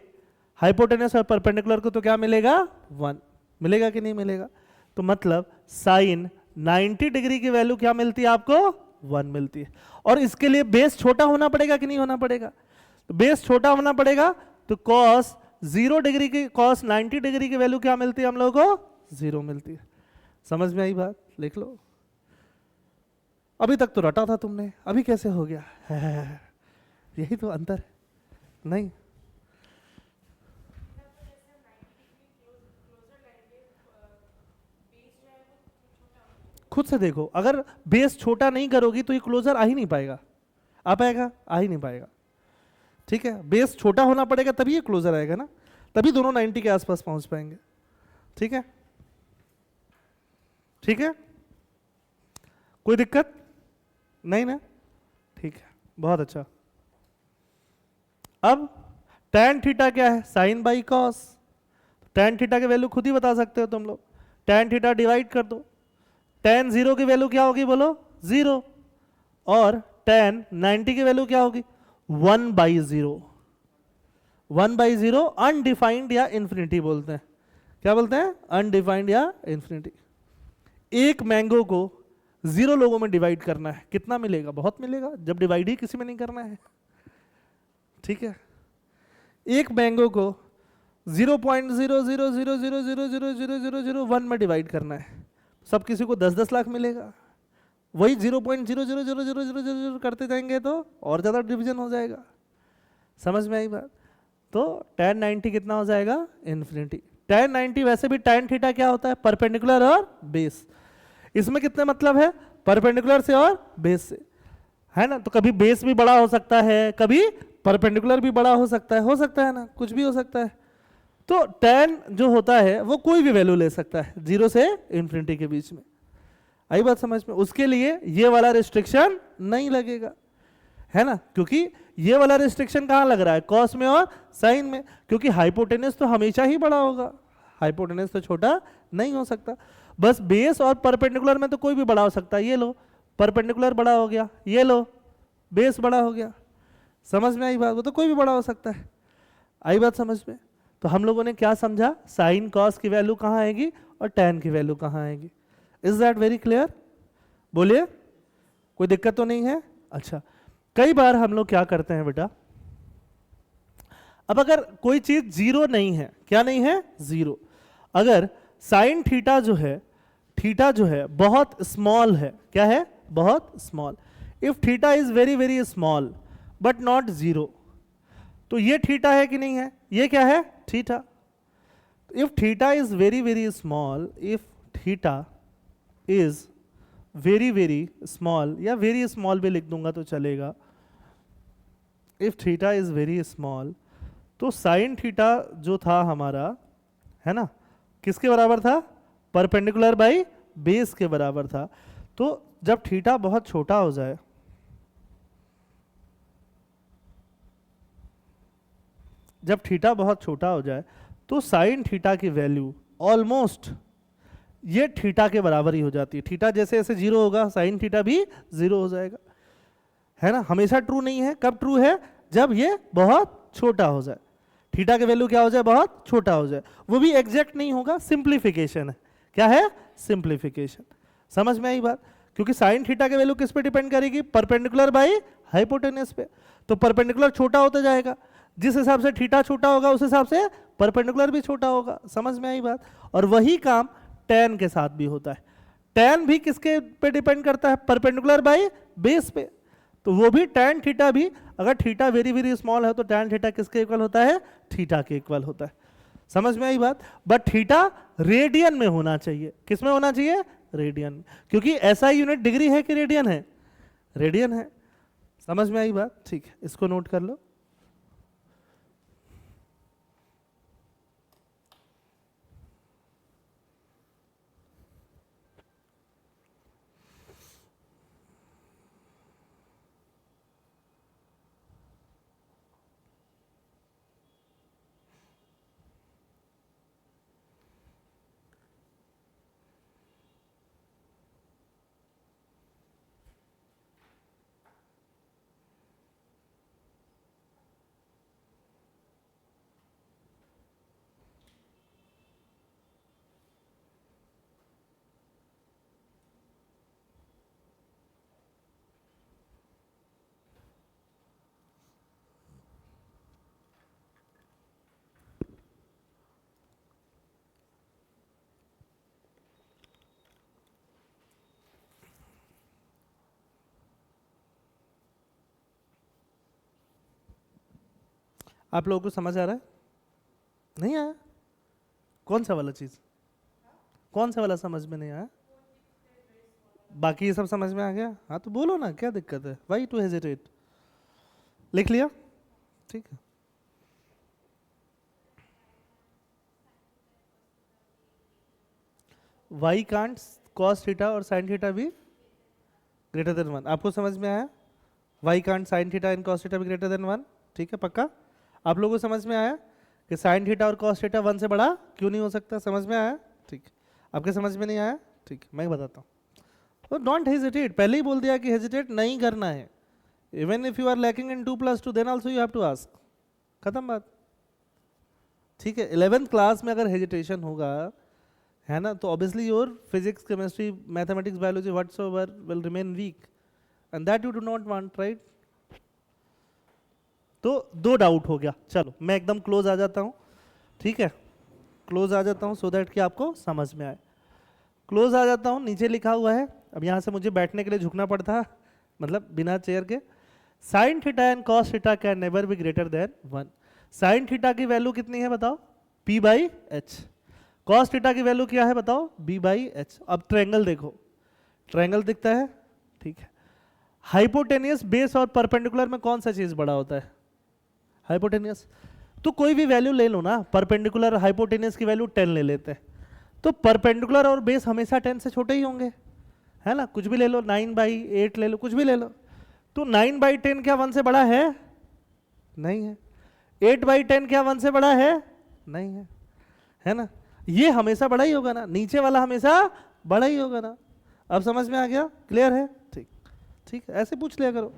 हाइपोटेनस और परपेंडिकुलर को, तो क्या मिलेगा? 1 मिलेगा कि नहीं मिलेगा? तो मतलब साइन 90 डिग्री की वैल्यू क्या मिलती है आपको? 1 मिलती है। और इसके लिए बेस छोटा होना पड़ेगा कि नहीं होना पड़ेगा? तो बेस छोटा होना पड़ेगा, तो कॉस 0 डिग्री की, कॉस 90 डिग्री की वैल्यू क्या मिलती है हम लोगों को? 0 मिलती है। समझ में आई बात? लिख लो। अभी तक तो रटा था तुमने, अभी कैसे हो गया? यही तो अंतर है। नहीं, खुद से देखो, अगर बेस छोटा नहीं करोगी तो ये क्लोजर आ ही नहीं पाएगा। आ पाएगा? आ ही नहीं पाएगा। ठीक है, बेस छोटा होना पड़ेगा तभी ये क्लोजर आएगा ना, तभी दोनों 90 के आसपास पहुंच पाएंगे। ठीक है, ठीक है, कोई दिक्कत नहीं ना? ठीक है, बहुत अच्छा। अब tan थीटा क्या है? Sine by cos. tan theta की वैल्यू खुद ही बता सकते हो तुम लोग, tan थीटा डिवाइड कर दो, tan 0 की वैल्यू क्या होगी बोलो? 0, और tan 90 की वैल्यू क्या होगी? 1/0। 1/0 अनडिफाइंड या इंफिनिटी बोलते हैं। क्या बोलते हैं? अनडिफाइंड या इंफिनिटी। एक मैंगो को 0 लोगों में डिवाइड करना है, कितना मिलेगा? बहुत मिलेगा, जब डिवाइड ही किसी में नहीं करना है। ठीक है, एक मैंगो को 0.000000001 में डिवाइड करना है, सब किसी को 10-10 लाख मिलेगा। वही 0.0000000 करते जाएंगे तो और ज्यादा डिवीजन हो जाएगा। समझ में आई बात? तो tan 90 कितना हो जाएगा? इन्फिनिटी। tan 90 वैसे भी tan थीटा क्या होता है? परपेंडिकुलर और बेस। इसमें कितने मतलब है? परपेंडिकुलर से और बेस से, है ना? तो कभी बेस भी बड़ा हो सकता है, कभी परपेंडिकुलर भी बड़ा हो सकता है ना, कुछ भी हो सकता है। तो tan जो होता है वो कोई भी वैल्यू ले सकता है 0 से इन्फिनिटी के बीच में। आई बात समझ में? उसके लिए ये वाला रिस्ट्रिक्शन नहीं लगेगा, है ना? क्योंकि ये वाला रिस्ट्रिक्शन कहाँ लग रहा है? कॉस में और साइन में, क्योंकि हाइपोटेनस तो हमेशा ही बड़ा होगा, हाइपोटेनस तो छोटा नहीं हो सकता। बस बेस और परपेंडिकुलर में तो कोई भी बड़ा हो सकता है। ये लो परपेंडिकुलर बड़ा हो गया, ये लो बेस बड़ा हो गया। समझ में आई बात? वो तो कोई भी बड़ा हो सकता है। आई बात समझ में? तो हम लोगों ने क्या समझा? साइन कॉस की वैल्यू कहाँ आएगी और tan की वैल्यू कहाँ आएगी। Is that very clear? बोलिए, कोई दिक्कत तो नहीं है? अच्छा, कई बार हम लोग क्या करते हैं बेटा, अब अगर कोई चीज 0 नहीं है, क्या नहीं है? 0। अगर साइन थीटा जो है, थीटा जो है बहुत स्मॉल है, क्या है? बहुत small. If theta is very very small but not 0, तो ये थीटा है कि नहीं है? ये क्या है? Theta. If theta is very very small, if theta is very very small, या वेरी स्मॉल भी लिख दूंगा तो चलेगा। If theta is very small, तो साइन थीटा जो था हमारा, है ना, किसके बराबर था? परपेंडिकुलर बाई बेस के बराबर था। तो जब थीटा बहुत छोटा हो जाए, जब थीटा बहुत छोटा हो जाए तो साइन थीटा की वैल्यू ऑलमोस्ट ये थीटा के बराबर ही हो जाती है। थीटा जैसे जैसे 0 होगा साइन थीटा भी 0 हो जाएगा, है ना? हमेशा ट्रू नहीं है। कब ट्रू है? जब ये बहुत छोटा हो जाए, थीटा की वैल्यू क्या हो जाए? बहुत छोटा हो जाए। वो भी एग्जैक्ट नहीं होगा, सिंप्लीफिकेशन है। क्या है? सिंप्लीफिकेशन। समझ में आई बात? क्योंकि साइन थीटा की वैल्यू किस पे डिपेंड करेगी? परपेंडिकुलर बाई हाइपोटेनस पे। तो परपेंडिकुलर छोटा होता जाएगा, जिस हिसाब से थीटा छोटा होगा उस हिसाब से परपेंडिकुलर भी छोटा होगा। समझ में आई बात? और वही काम tan के साथ भी होता है। tan भी किसके पे डिपेंड करता है? परपेंडिकुलर बाई बेस पे। तो वो भी tan थीटा भी, अगर थीटा वेरी वेरी स्मॉल है तो tan थीटा किसके इक्वल होता है? थीटा के इक्वल होता है। समझ में आई बात? बट थीटा रेडियन में होना चाहिए। किस में होना चाहिए? रेडियन में, क्योंकि ऐसा यूनिट डिग्री है कि रेडियन है? रेडियन है। समझ में आई बात? ठीक है, इसको नोट कर लो। आप लोगों को समझ आ रहा है? नहीं आया? कौन सा वाला चीज? कौन सा वाला समझ में नहीं आया? बाकी ये सब समझ में आ गया? हाँ तो बोलो ना, क्या दिक्कत है? Why to hesitate? लिख लिया? ठीक है। वाई कांट कॉस थीटा और साइन थीटा भी ग्रेटर देन 1, आपको समझ में आया? Why can't sine theta and cos theta भी ग्रेटर देन 1, ठीक है पक्का? आप लोगों को समझ में आया कि साइन थीटा और कॉस थीटा 1 से बड़ा क्यों नहीं हो सकता? समझ में आया? ठीक। आपके समझ में नहीं आया? ठीक, मैं बताता हूँ। तो डोंट हेजिटेट, पहले ही बोल दिया कि हेजिटेट नहीं करना है। Even if you are lacking in 2+2 then also you have to ask, खत्म बात। ठीक है, 11th क्लास में अगर हेजिटेशन होगा है ना, तो obviously your physics, chemistry, mathematics, biology whatsoever will remain weak and that you do not want, right? तो 2 डाउट हो गया। चलो मैं एकदम क्लोज आ जाता हूँ, ठीक है, क्लोज आ जाता हूँ सो दैट कि आपको समझ में आए। क्लोज आ जाता हूँ, नीचे लिखा हुआ है, अब यहाँ से मुझे बैठने के लिए झुकना पड़ता, मतलब बिना चेयर के। Sign theta and cos theta can never be greater than 1। Sine theta की वैल्यू कितनी है बताओ? p/h। कॉस थीटा की वैल्यू क्या है बताओ? b/h। अब ट्रायंगल देखो, ट्रायंगल दिखता है, ठीक है। हाइपोटेनियस बेस और परपेंडिकुलर में कौन सा चीज बड़ा होता है? हाइपोटेनियस। तो कोई भी वैल्यू ले लो ना, परपेंडिकुलर हाइपोटेनियस की वैल्यू 10 ले लेते हैं, तो परपेंडिकुलर और बेस हमेशा 10 से छोटे ही होंगे, है ना? कुछ भी ले लो, 9/8 ले लो, कुछ भी ले लो। तो 9/10 क्या 1 से बड़ा है? नहीं है। 8/10 क्या 1 से बड़ा है? नहीं है, है ना? ये हमेशा बड़ा ही होगा ना, नीचे वाला हमेशा बड़ा ही होगा ना। अब समझ में आ गया? क्लियर है? ठीक, ठीक है, ऐसे पूछ लिया करो,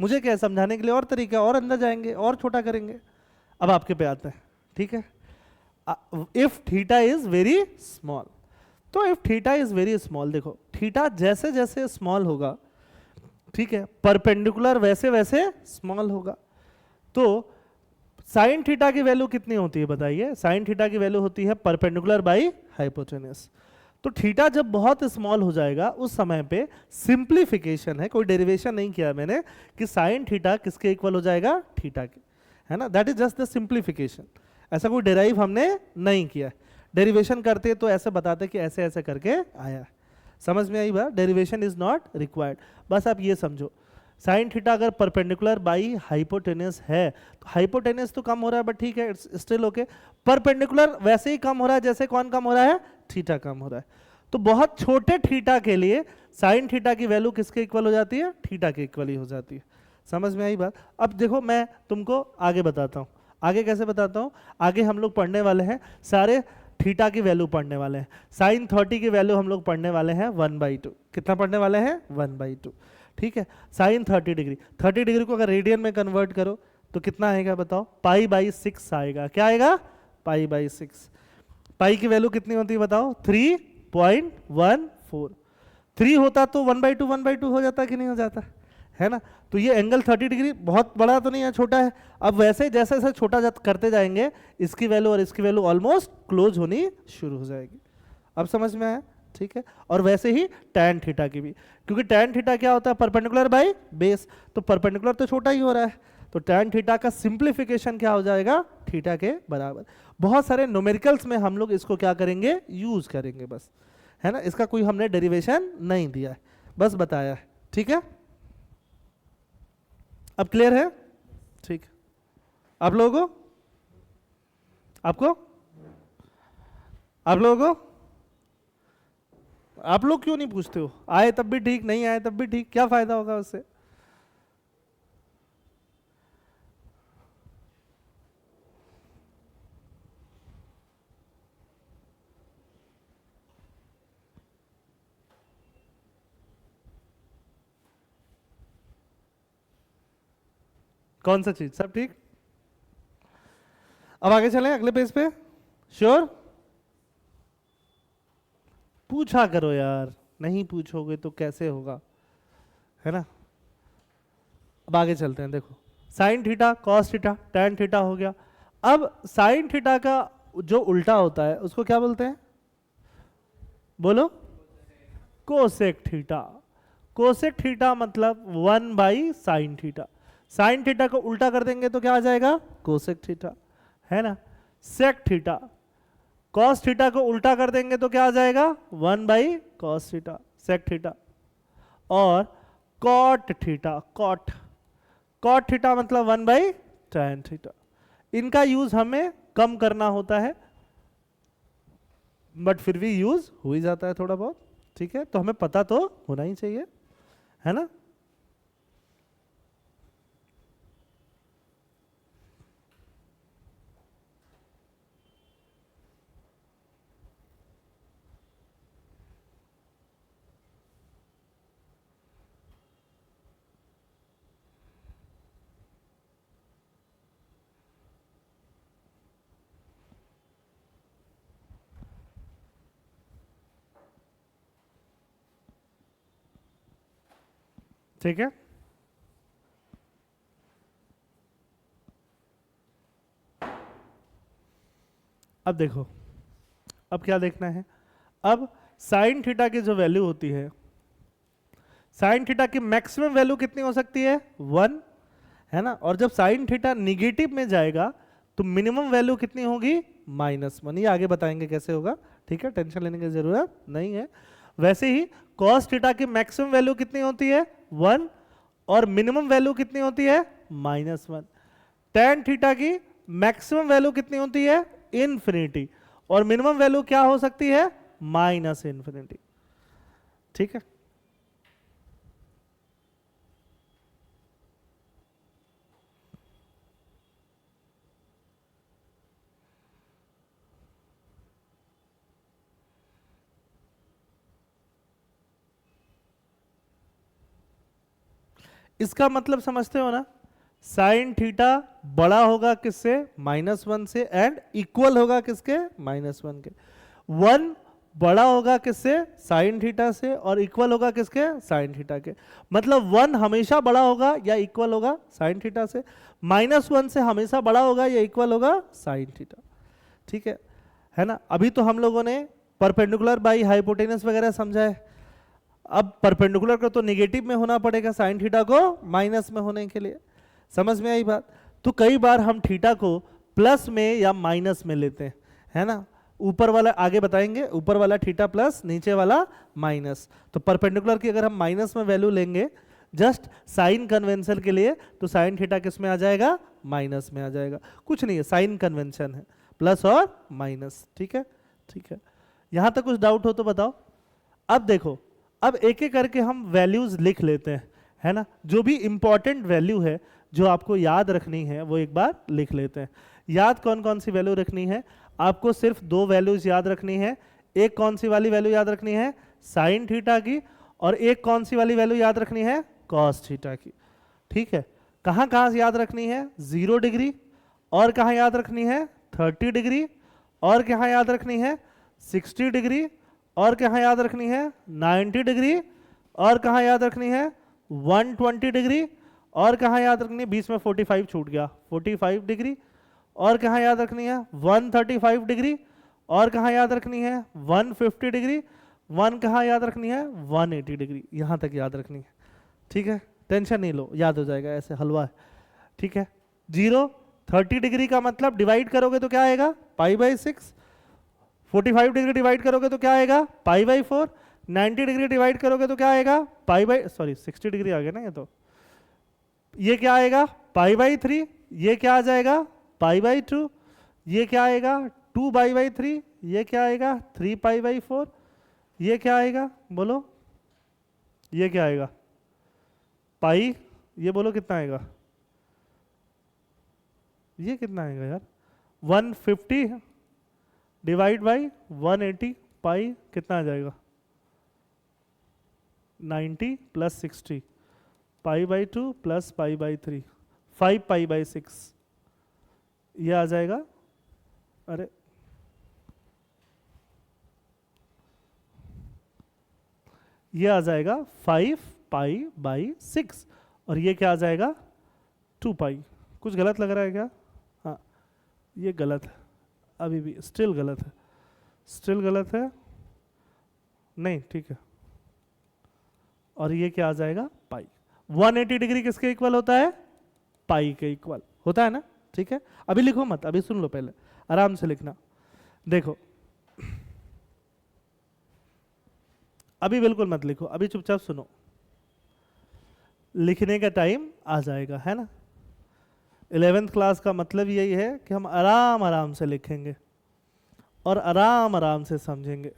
मुझे क्या है समझाने के लिए और तरीका, और अंदर जाएंगे और छोटा करेंगे। अब आपके पे आते हैं, ठीक है। If theta is very small, तो if theta is very small, देखो थीटा जैसे जैसे स्मॉल होगा, ठीक है, परपेंडिकुलर वैसे वैसे स्मॉल होगा। तो साइन थीटा की वैल्यू कितनी होती है बताइए? साइन थीटा की वैल्यू होती है परपेंडिकुलर बाई हाइपोटेनस। तो थीटा जब बहुत स्मॉल हो जाएगा उस समय पे सिंप्लीफिकेशन है, कोई डेरिवेशन नहीं किया मैंने कि साइन थीटा किसके इक्वल हो जाएगा? थीटा के, है ना? That is just the simplification, ऐसा कोई डेराइव हमने नहीं किया। डेरिवेशन करते तो ऐसे बताते कि ऐसे ऐसे करके आया। समझ में आई बात? Derivation is not required. बस आप ये समझो, साइन थीटा अगर परपेंडिकुलर बाई हाइपोटेनस है तो हाइपोटेनस तो कम हो रहा है, बट ठीक है, इट्स स्टिल ओके। परपेंडिकुलर वैसे ही कम हो रहा है जैसे कौन कम हो रहा है? थीटा कम हो रहा है। तो बहुत छोटे थीटा के लिए साइन थीटा की वैल्यू किसके इक्वल हो जाती है? थीटा के इक्वल ही हो जाती है। समझ में आई बात? अब देखो मैं तुमको आगे बताता हूँ। आगे कैसे बताता हूँ? आगे हम लोग पढ़ने वाले हैं सारे थीटा की वैल्यू पढ़ने वाले हैं। साइन 30 की वैल्यू हम लोग पढ़ने वाले हैं 1/2। कितना पढ़ने वाले हैं? 1/2, ठीक है। साइन 30 डिग्री, 30 डिग्री को अगर रेडियन में कन्वर्ट करो तो कितना आएगा बताओ? π/6 आएगा। क्या आएगा? π/6। पाई की वैल्यू कितनी होती है बताओ? 3.14। 3 होता तो 1/2 हो जाता कि नहीं हो जाता, है ना? तो ये एंगल 30 डिग्री बहुत बड़ा तो नहीं है, छोटा है। अब वैसे जैसे जैसे छोटा करते जाएंगे इसकी वैल्यू और इसकी वैल्यू ऑलमोस्ट क्लोज होनी शुरू हो जाएगी। अब समझ में आया? ठीक है। और वैसे ही tan थीटा की भी, क्योंकि tan थीटा क्या होता है? परपेंडिकुलर बाई बेस, तो परपेंडिकुलर तो छोटा ही हो रहा है, तो tan थीटा का सिंप्लीफिकेशन क्या हो जाएगा? थीटा के बराबर। बहुत सारे न्यूमेरिकल्स में हम लोग इसको क्या करेंगे? यूज करेंगे बस, है ना? इसका कोई हमने डेरिवेशन नहीं दिया है, बस बताया है, ठीक है? अब क्लियर है? ठीक। आप लोगों को, आपको, आप लोगों को, आप लोग क्यों नहीं पूछते हो? आए तब भी ठीक, नहीं आए तब भी ठीक, क्या फायदा होगा उससे? कौन सा चीज? सब ठीक? अब आगे चलें अगले पेज पे। श्योर? पूछा करो यार, नहीं पूछोगे तो कैसे होगा, है ना? अब आगे चलते हैं। देखो sine theta, cos theta, tan theta हो गया। अब साइन थीटा का जो उल्टा होता है उसको क्या बोलते हैं? बोलो। Cosec theta. कोसेक थीटा मतलब 1/sin थीटा। साइन थीटा को उल्टा कर देंगे तो क्या आ जाएगा? कोसेक थीटा, है ना? सेक थीटा, कॉस थीटा को उल्टा कर देंगे तो क्या आ जाएगा? 1/cos theta, sec theta. और cot theta, cot, cot theta मतलब 1/tan tan थीटा। इनका यूज हमें कम करना होता है, बट फिर भी यूज हो ही जाता है थोड़ा बहुत, ठीक है। तो हमें पता तो होना ही चाहिए, है ना। ठीक है, अब देखो, अब क्या देखना है। अब साइन थीटा की जो वैल्यू होती है, साइन थीटा की मैक्सिमम वैल्यू कितनी हो सकती है, 1, है ना। और जब साइन थीटा निगेटिव में जाएगा तो मिनिमम वैल्यू कितनी होगी, -1। ये आगे बताएंगे कैसे होगा, ठीक है, टेंशन लेने की जरूरत नहीं है। वैसे ही कॉस थीटा की मैक्सिमम वैल्यू कितनी होती है, 1, और मिनिमम वैल्यू कितनी होती है, -1। टेन थीटा की मैक्सिमम वैल्यू कितनी होती है, इन्फिनिटी, और मिनिमम वैल्यू क्या हो सकती है, -इन्फिनिटी, ठीक है। इसका मतलब समझते हो ना, साइन थीटा बड़ा होगा किससे, -1 से, एंड इक्वल होगा किसके, -1 के। 1 बड़ा होगा किससे, साइन थीटा से, और इक्वल होगा किसके, साइन थीटा के। मतलब 1 हमेशा बड़ा होगा या इक्वल होगा साइन थीटा से, -1 से हमेशा बड़ा होगा या इक्वल होगा साइन थीटा, ठीक है ना। अभी तो हम लोगों ने परपेंडिकुलर बाई हाइपोटेनस वगैरह समझा है। अब परपेंडिकुलर को तो निगेटिव में होना पड़ेगा साइन थीटा को माइनस में होने के लिए, समझ में आई बात। तो कई बार हम थीटा को प्लस में या माइनस में लेते हैं, है ना। ऊपर वाला आगे बताएंगे, ऊपर वाला थीटा प्लस, नीचे वाला माइनस। तो परपेंडिकुलर की अगर हम माइनस में वैल्यू लेंगे जस्ट साइन कन्वेंशन के लिए, तो साइन थीटा किस में आ जाएगा, माइनस में आ जाएगा। कुछ नहीं है, साइन कन्वेंशन है, प्लस और माइनस, ठीक है, ठीक है। यहां तक कुछ डाउट हो तो बताओ। अब देखो, अब एक एक करके हम वैल्यूज लिख लेते हैं, है ना। जो भी इंपॉर्टेंट वैल्यू है जो आपको याद रखनी है वो एक बार लिख लेते हैं। याद कौन कौन सी वैल्यू रखनी है, आपको सिर्फ 2 वैल्यूज याद रखनी है। एक कौन सी वाली वैल्यू याद रखनी है, साइन थीटा की, और एक कौन सी वाली वैल्यू याद रखनी है, कॉस थीटा की, ठीक है। कहाँ कहाँ से याद रखनी है, 0 डिग्री, और कहाँ याद रखनी है, 30 डिग्री, और कहाँ याद रखनी है, 60 डिग्री, और कहाँ याद रखनी है, 90 डिग्री, और कहाँ याद रखनी है, 120 डिग्री, और कहाँ याद रखनी है, बीच में 45 छूट गया, 45 डिग्री, और कहाँ याद रखनी है, 135 डिग्री, और कहाँ याद रखनी है, 150 डिग्री, 1 कहाँ याद रखनी है, 180 डिग्री। यहाँ तक याद रखनी है, ठीक है, टेंशन नहीं लो, याद हो जाएगा, ऐसे हलवा है, ठीक है। 0 30 डिग्री का मतलब डिवाइड करोगे तो क्या आएगा, π/6। 45 डिग्री डिवाइड करोगे तो क्या आएगा, π/4। 90 डिग्री डिवाइड करोगे तो क्या आएगा, 60 डिग्री आ गया ना, ये क्या आएगा, π/3। ये क्या आ जाएगा, π/2। ये क्या आएगा, 2π/3। ये क्या आएगा, 3π/4। ये क्या आएगा, बोलो, ये क्या आएगा, पाई, ये बोलो कितना आएगा, ये कितना आएगा यार, 150 डिवाइड बाई 180, पाई कितना आ जाएगा, 90 प्लस 60, π/2 प्लस π/3, 5π/6। ये आ जाएगा, अरे ये आ जाएगा 5π/6, और ये क्या आ जाएगा, 2π। कुछ गलत लग रहा है क्या, हाँ ये गलत है, अभी भी स्टिल गलत है, स्टिल गलत है, नहीं ठीक है। और ये क्या आ जाएगा, पाई। 180 डिग्री किसके इक्वल होता है, पाई के इक्वल होता है ना, ठीक है। अभी लिखो मत, अभी सुन लो, पहले आराम से लिखना। देखो अभी बिल्कुल मत लिखो, अभी चुपचाप सुनो, लिखने का टाइम आ जाएगा, है ना। 11th क्लास का मतलब यही है कि हम आराम आराम से लिखेंगे और आराम आराम से समझेंगे।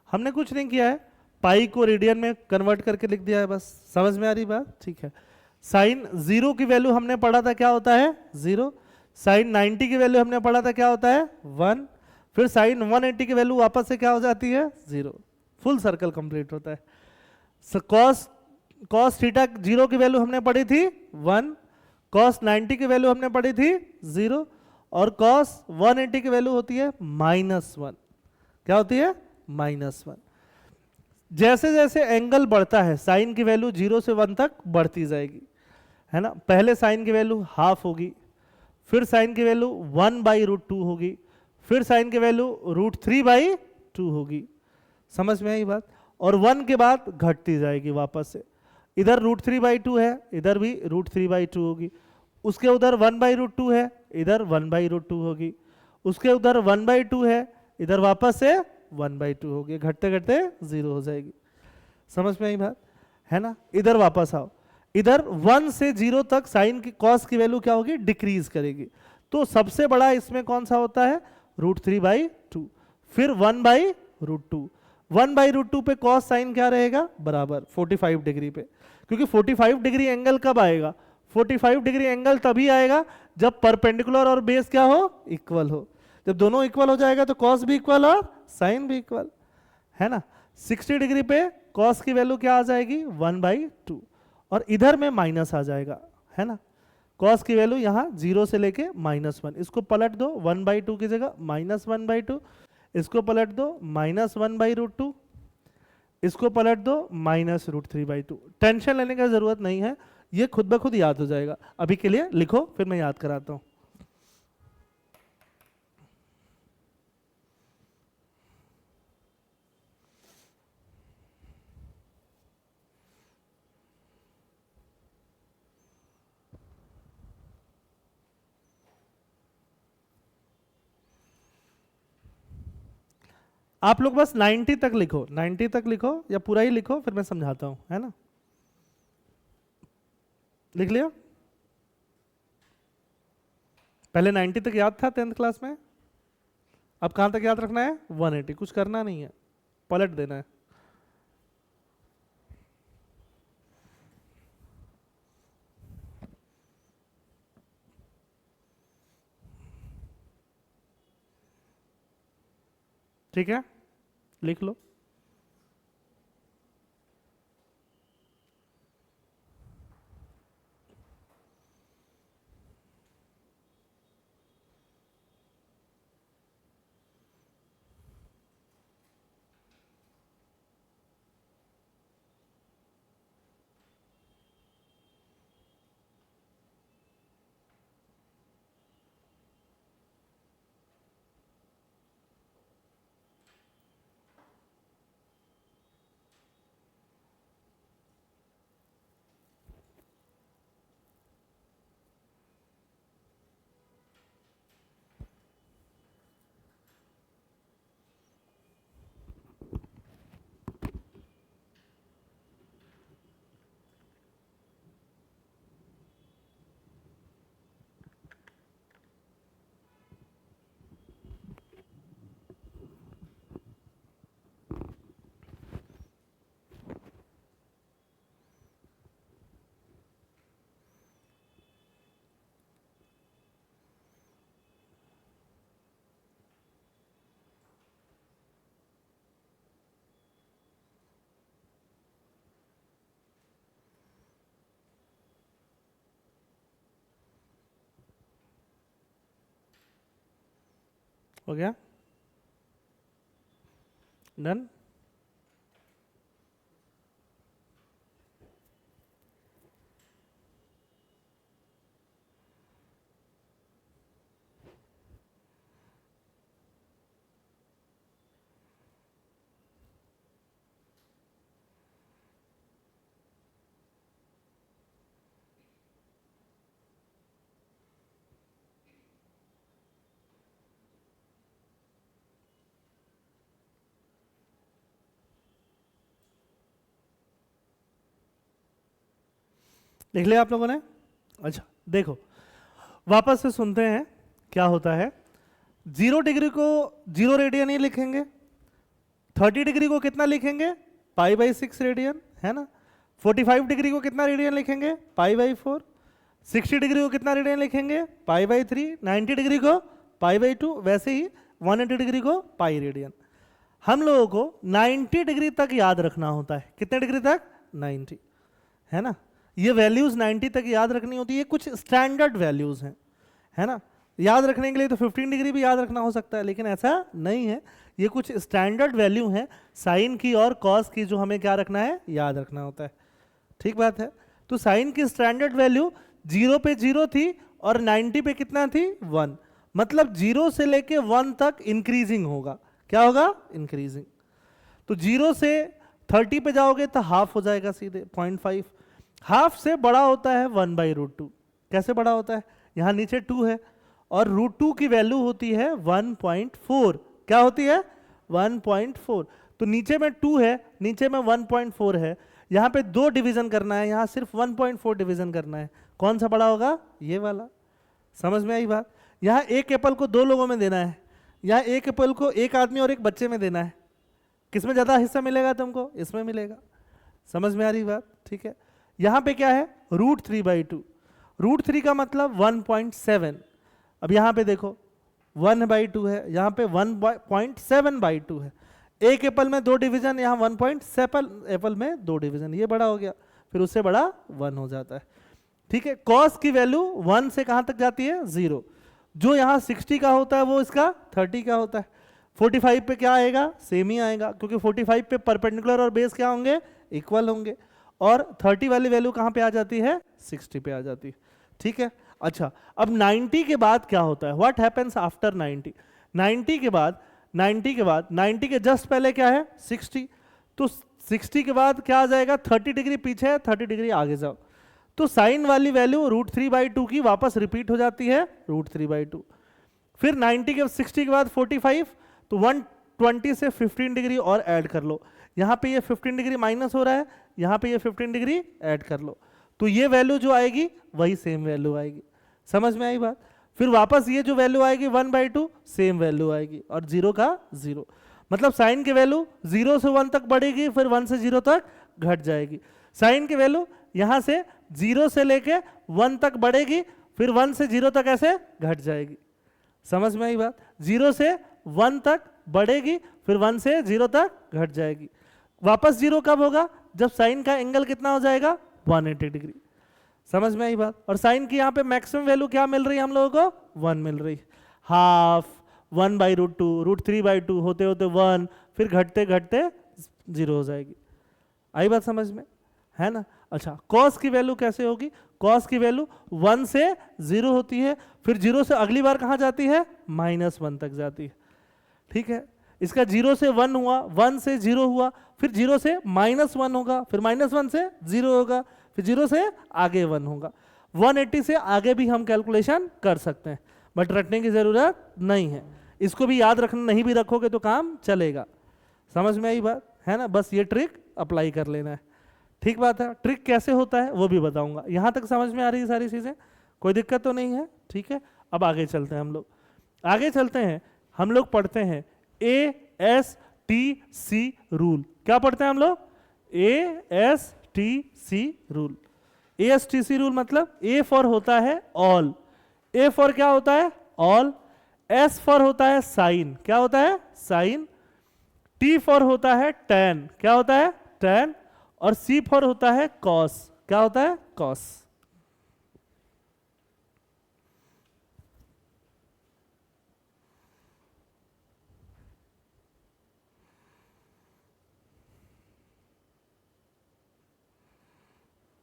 हमने कुछ नहीं किया है, पाई को रेडियन में कन्वर्ट करके लिख दिया है बस। समझ में आ रही बात? ठीक है। साइन 0 की वैल्यू हमने पढ़ा था क्या होता है 0। साइन 90 की वैल्यू हमने पढ़ा था क्या होता है 1। फिर साइन 180 की वैल्यू वापस से क्या हो जाती है 0। फुल सर्कल कंप्लीट होता है। कॉस कॉस थीटा 0 की वैल्यू हमने पढ़ी थी 1। कॉस 90 की वैल्यू हमने पढ़ी थी 0। और कॉस 180 की वैल्यू होती है -1। क्या होती है -1। जैसे जैसे एंगल बढ़ता है साइन की वैल्यू 0 से 1 तक बढ़ती जाएगी, है ना। पहले साइन की वैल्यू हाफ होगी, फिर साइन की वैल्यू 1/√2 होगी, फिर साइन की वैल्यू √3/2 होगी। समझ में आई बात? और 1 के बाद घटती जाएगी वापस से। इधर √3/2 है, इधर भी √3/2 होगी। उसके उधर 1/√2 है, इधर 1/√2 होगी। उसके उधर 1/2 है, इधर वापस से 1/2 होगी। घटते घटते 0 हो जाएगी। समझ में आई बात? है ना। इधर वापस आओ, इधर 1 से 0 तक साइन की कॉस की वैल्यू क्या होगी डिक्रीज करेगी। तो सबसे बड़ा इसमें कौन सा होता है √3/2। फिर 1/√2। 1/√2 पे कॉस साइन क्या रहेगा बराबर 45 डिग्री पे। क्योंकि 45 डिग्री एंगल कब आएगा 45 डिग्री एंगल तभी आएगा जब परपेंडिकुलर और बेस क्या हो इक्वल हो। जब दोनों इक्वल हो जाएगा तो कॉस भी इक्वल और साइन भी इक्वल, है ना। 60 डिग्री पे कॉस की वैल्यू क्या आ जाएगी 1/2 और इधर में माइनस आ जाएगा, है ना। कॉस की वैल्यू यहाँ 0 से लेके -1। इसको पलट दो 1/2 की जगह -1/2। इसको पलट दो -1/√2। इसको पलट दो -√3/2। टेंशन लेने का जरूरत नहीं है, ये खुद ब खुद याद हो जाएगा। अभी के लिए लिखो, फिर मैं याद कराता हूँ। आप लोग बस 90 तक लिखो, 90 तक लिखो या पूरा ही लिखो, फिर मैं समझाता हूँ, है ना। लिख लिया? पहले 90 तक याद था 10th क्लास में। अब कहां तक याद रखना है 180। कुछ करना नहीं है, पलट देना है। ठीक है, लिख लो। हो गया? डन? लिख लिया आप लोगों ने? अच्छा देखो, वापस से सुनते हैं क्या होता है। 0 डिग्री को 0 रेडियन ही लिखेंगे, 30 डिग्री को कितना लिखेंगे, π/6 रेडियन, है ना। 45 डिग्री को कितना रेडियन लिखेंगे, π/4। 60 डिग्री को कितना रेडियन लिखेंगे, π/3। 90 डिग्री को π/2। वैसे ही 180 डिग्री को पाई रेडियन। हम लोगों को 90 डिग्री तक याद रखना होता है। कितने डिग्री तक, 90, है ना। ये वैल्यूज 90 तक याद रखनी होती है, कुछ स्टैंडर्ड वैल्यूज हैं, है ना। याद रखने के लिए तो 15 डिग्री भी याद रखना हो सकता है, लेकिन ऐसा नहीं है। ये कुछ स्टैंडर्ड वैल्यू हैं साइन की और कॉस की, जो हमें क्या रखना है, याद रखना होता है। ठीक बात है। तो साइन की स्टैंडर्ड वैल्यू 0 पे 0 थी और 90 पे कितना थी, 1। मतलब 0 से लेके 1 तक इंक्रीजिंग होगा। क्या होगा, इंक्रीजिंग। तो 0 से 30 पे जाओगे तो हाफ हो जाएगा सीधे, 0.5। हाफ से बड़ा होता है 1/√2। कैसे बड़ा होता है, यहाँ नीचे 2 है और √2 की वैल्यू होती है 1.4। क्या होती है, 1.4। तो नीचे में 2 है, नीचे में 1.4 है। यहाँ पे 2 डिवीजन करना है, यहाँ सिर्फ 1.4 डिवीजन करना है। कौन सा बड़ा होगा, ये वाला। समझ में आई बात। यहाँ एक एप्पल को 2 लोगों में देना है, यहाँ एक एप्पल को एक आदमी और एक बच्चे में देना है। किसमें ज़्यादा हिस्सा मिलेगा तुमको, इसमें मिलेगा। समझ में आ रही बात, ठीक है। यहाँ पे क्या है, √3/2। √3 का मतलब 1.7। अब यहाँ पे देखो 1/2 है, यहाँ पे 1.7/2 है। एक एप्पल में 2 डिवीजन, यहाँ 1.7 एप्पल में 2 डिवीजन, ये बड़ा हो गया। फिर उससे बड़ा 1 हो जाता है। ठीक है। कॉस की वैल्यू 1 से कहाँ तक जाती है, 0। जो यहाँ 60 का होता है वो इसका 30 का होता है। 45 पे क्या आएगा, सेम ही आएगा, क्योंकि 45 पे परपेंडिकुलर और बेस क्या होंगे, इक्वल होंगे। और 30 वाली वैल्यू कहाँ पे आ जाती है, 60 पे आ जाती है। ठीक है। अच्छा, अब 90 के बाद क्या होता है, व्हाट हैपेंस आफ्टर 90। 90 के बाद 90 के जस्ट पहले क्या है, 60। तो 60 के बाद क्या आ जाएगा, 30 डिग्री पीछे है, 30 डिग्री आगे जाओ। तो साइन वाली वैल्यू √3/2 की वापस रिपीट हो जाती है, √3/2। फिर 60 के बाद 45, तो 120 से 15 डिग्री और ऐड कर लो। यहाँ पे ये 15 डिग्री माइनस हो रहा है, यहाँ पे ये 15 डिग्री ऐड कर लो। तो ये वैल्यू जो आएगी वही सेम वैल्यू आएगी। समझ में आई बात। फिर वापस ये जो वैल्यू आएगी 1/2, सेम वैल्यू आएगी, और 0 का 0। मतलब साइन की वैल्यू 0 से 1 तक बढ़ेगी, फिर 1 से 0 तक घट जाएगी। साइन की वैल्यू यहाँ से 0 से लेके 1 तक बढ़ेगी, फिर 1 से 0 तक ऐसे घट जाएगी। समझ में आई बात। 0 से 1 तक बढ़ेगी, फिर 1 से 0 तक घट जाएगी। वापस 0 कब होगा, जब साइन का एंगल कितना हो जाएगा, 180 डिग्री। समझ में आई बात। और साइन की यहाँ पे मैक्सिमम वैल्यू क्या मिल रही है हम लोगों को, 1 मिल रही है। हाफ, 1/√2, √3/2 होते होते 1, फिर घटते घटते 0 हो जाएगी। आई बात समझ में, है ना। अच्छा, कॉस की वैल्यू कैसे होगी, कॉस की वैल्यू 1 से 0 होती है, फिर 0 से अगली बार कहाँ जाती है, -1 तक जाती है। ठीक है। इसका 0 से 1 हुआ, 1 से 0 हुआ, फिर 0 से -1 होगा, फिर -1 से 0 होगा, फिर 0 से आगे 1 होगा। 180 से आगे भी हम कैलकुलेशन कर सकते हैं, बट रटने की जरूरत नहीं है। इसको भी याद रखना, नहीं भी रखोगे तो काम चलेगा। समझ में आई बात, है ना। बस ये ट्रिक अप्लाई कर लेना है। ठीक बात है। ट्रिक कैसे होता है वो भी बताऊंगा। यहां तक समझ में आ रही है सारी चीजें, कोई दिक्कत तो नहीं है। ठीक है। अब आगे चलते हैं हम लोग, आगे चलते हैं। हम लोग पढ़ते हैं ASTC रूल। क्या पढ़ते हैं हम लोग, ASTC रूल। ASTC रूल मतलब A फॉर होता है ऑल, A फॉर क्या होता है, ऑल। S फॉर होता है साइन, क्या होता है, साइन। T फॉर होता है tan, क्या होता है, tan। और C फॉर होता है कॉस, क्या होता है, कॉस।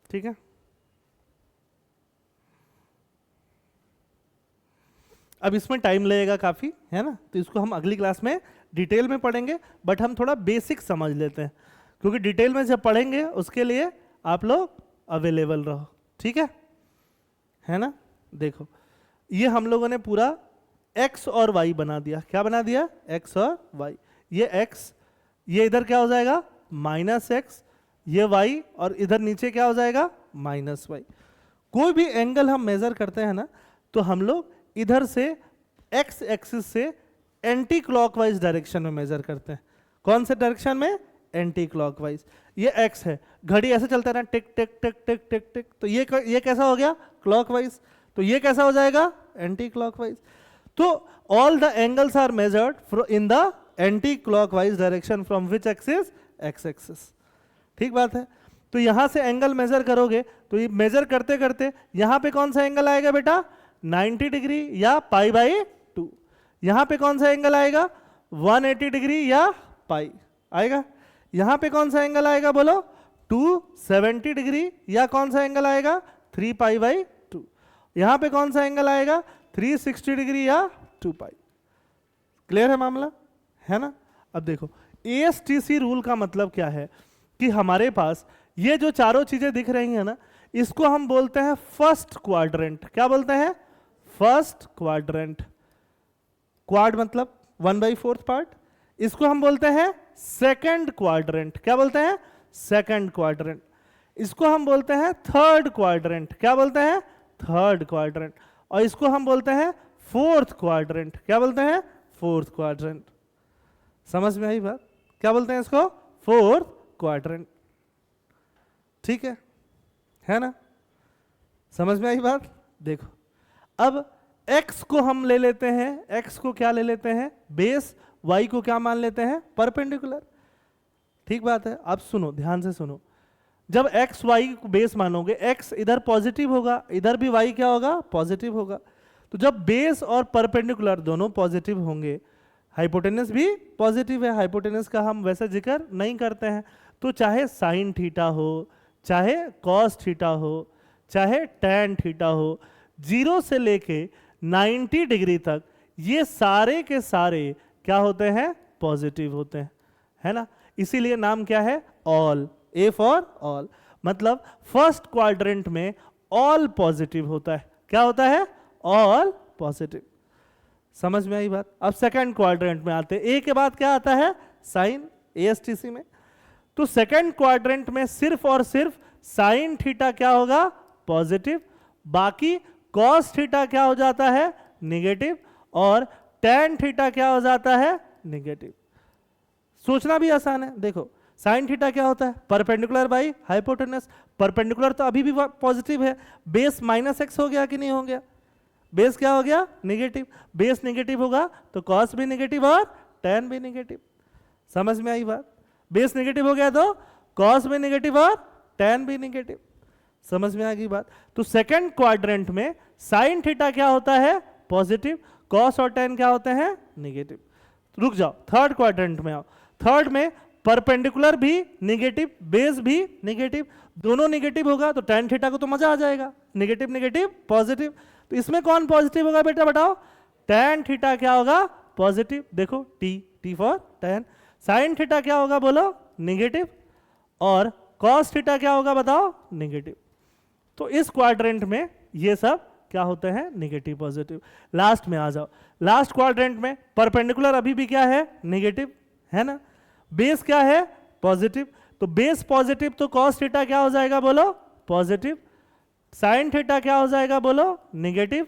ठीक है। अब इसमें टाइम लगेगा काफी, है ना, तो इसको हम अगली क्लास में डिटेल में पढ़ेंगे, बट हम थोड़ा बेसिक समझ लेते हैं, क्योंकि डिटेल में जब पढ़ेंगे उसके लिए आप लोग अवेलेबल रहो। ठीक है ना। देखो, ये हम लोगों ने पूरा x और y बना दिया। क्या बना दिया, x और y। ये x, ये इधर क्या हो जाएगा, -x, ये y, और इधर नीचे क्या हो जाएगा, माइनस वाई। कोई भी एंगल हम मेजर करते हैं ना, तो हम लोग इधर से एक्स एक्सिस से एंटी क्लॉकवाइज डायरेक्शन में मेजर करते हैं। कौन से डायरेक्शन में? Anti clockwise. ये एक्स है, घड़ी ऐसे चलता है ना, टिक टिक टिक टिक टिक टिक, तो ये कैसा हो गया? क्लॉकवाइज। तो ये कैसा हो जाएगा? Anticlockwise. तो all the angles are measured in the anticlockwise direction from which axis? X axis. ठीक बात है। तो यहां से एंगल मेजर करोगे तो ये मेजर करते करते यहां पे कौन सा एंगल आएगा बेटा? 90 डिग्री या पाई बाई 2। यहां पे कौन सा एंगल आएगा? 180 डिग्री या पाई आएगा। यहां पे कौन सा एंगल आएगा बोलो? 270 डिग्री या कौन सा एंगल आएगा? 3 पाई बाई 2। यहां पे कौन सा एंगल आएगा? 360 डिग्री या 2 पाई। क्लियर है मामला? है ना? अब देखो एएसटीसी रूल का मतलब क्या है कि हमारे पास ये जो चारों चीजें दिख रही हैं ना, इसको हम बोलते हैं फर्स्ट क्वाड्रेंट। क्या बोलते हैं? First quadrant. क्वाड मतलब 1/4 पार्ट। इसको हम बोलते हैं सेकंड क्वाड्रेंट। क्या बोलते हैं? Second quadrant. इसको हम बोलते हैं थर्ड क्वाड्रेंट। क्या बोलते हैं? Third quadrant. और इसको हम बोलते हैं फोर्थ क्वाड्रेंट। क्या बोलते हैं? Fourth quadrant. समझ में आई बात? क्या बोलते हैं इसको? Fourth quadrant. ठीक है ना? समझ में आई बात? देखो अब x को हम ले लेते हैं, x को क्या ले लेते हैं? बेस। y को क्या मान लेते हैं? परपेंडिकुलर। ठीक बात है। अब सुनो, ध्यान से सुनो। जब x y को बेस मानोगे, x इधर पॉजिटिव होगा, इधर भी y क्या होगा? पॉजिटिव होगा। तो जब बेस और परपेंडिकुलर दोनों पॉजिटिव होंगे, हाइपोटेनस भी पॉजिटिव है, हाइपोटेनस का हम वैसे जिक्र नहीं करते हैं, तो चाहे साइन थीटा हो, चाहे कॉस थीटा हो, चाहे टैन थीटा हो, 0 से लेके 90 डिग्री तक ये सारे के सारे क्या होते हैं? पॉजिटिव होते हैं, है ना? इसीलिए नाम क्या है? ऑल। A for all. मतलब फर्स्ट क्वाड्रेंट में ऑल पॉजिटिव होता है। क्या होता है? All positive. समझ में आई बात? अब सेकंड क्वाड्रेंट में आते हैं। ए के बाद क्या आता है? साइन, एएसटीसी में। तो सेकंड क्वाड्रेंट में सिर्फ और सिर्फ साइन थीटा क्या होगा? पॉजिटिव। बाकी कॉस थीटा क्या हो जाता है? निगेटिव। और टैन थीटा क्या हो जाता है? निगेटिव। सोचना भी आसान है। देखो साइन थीटा क्या होता है? Perpendicular by hypotenuse. परपेंडिकुलर तो अभी भी पॉजिटिव है, बेस -x हो गया कि नहीं हो गया? बेस क्या हो गया? निगेटिव। बेस निगेटिव होगा तो कॉस भी निगेटिव और टैन भी निगेटिव। समझ में आई बात? बेस निगेटिव हो गया तो कॉस भी निगेटिव और टैन भी निगेटिव। समझ में आ गई बात? तो सेकंड क्वाड्रेंट में साइन थीटा क्या होता है? पॉजिटिव। कॉस और टैन क्या होते हैं? निगेटिव। रुक जाओ, थर्ड क्वाड्रेंट में आओ। थर्ड में परपेंडिकुलर भी निगेटिव, बेस भी निगेटिव, दोनों निगेटिव होगा तो टैन थीटा को तो मजा आ जाएगा। Negative negative positive. तो इसमें कौन पॉजिटिव होगा बेटा? बताओ। टैन थीटा क्या होगा? पॉजिटिव। देखो T for tan. Sine theta क्या होगा बोलो? निगेटिव। और कॉस थीटा क्या होगा बताओ? निगेटिव। तो इस क्वाड्रेंट में ये सब क्या होते हैं? Negative positive. लास्ट में आ जाओ। लास्ट क्वाड्रेंट में परपेंडिकुलर अभी भी क्या है? निगेटिव, है ना? बेस क्या है? पॉजिटिव। तो बेस पॉजिटिव तो कॉस थीटा क्या हो जाएगा बोलो? पॉजिटिव। साइन थीटा क्या हो जाएगा बोलो? निगेटिव।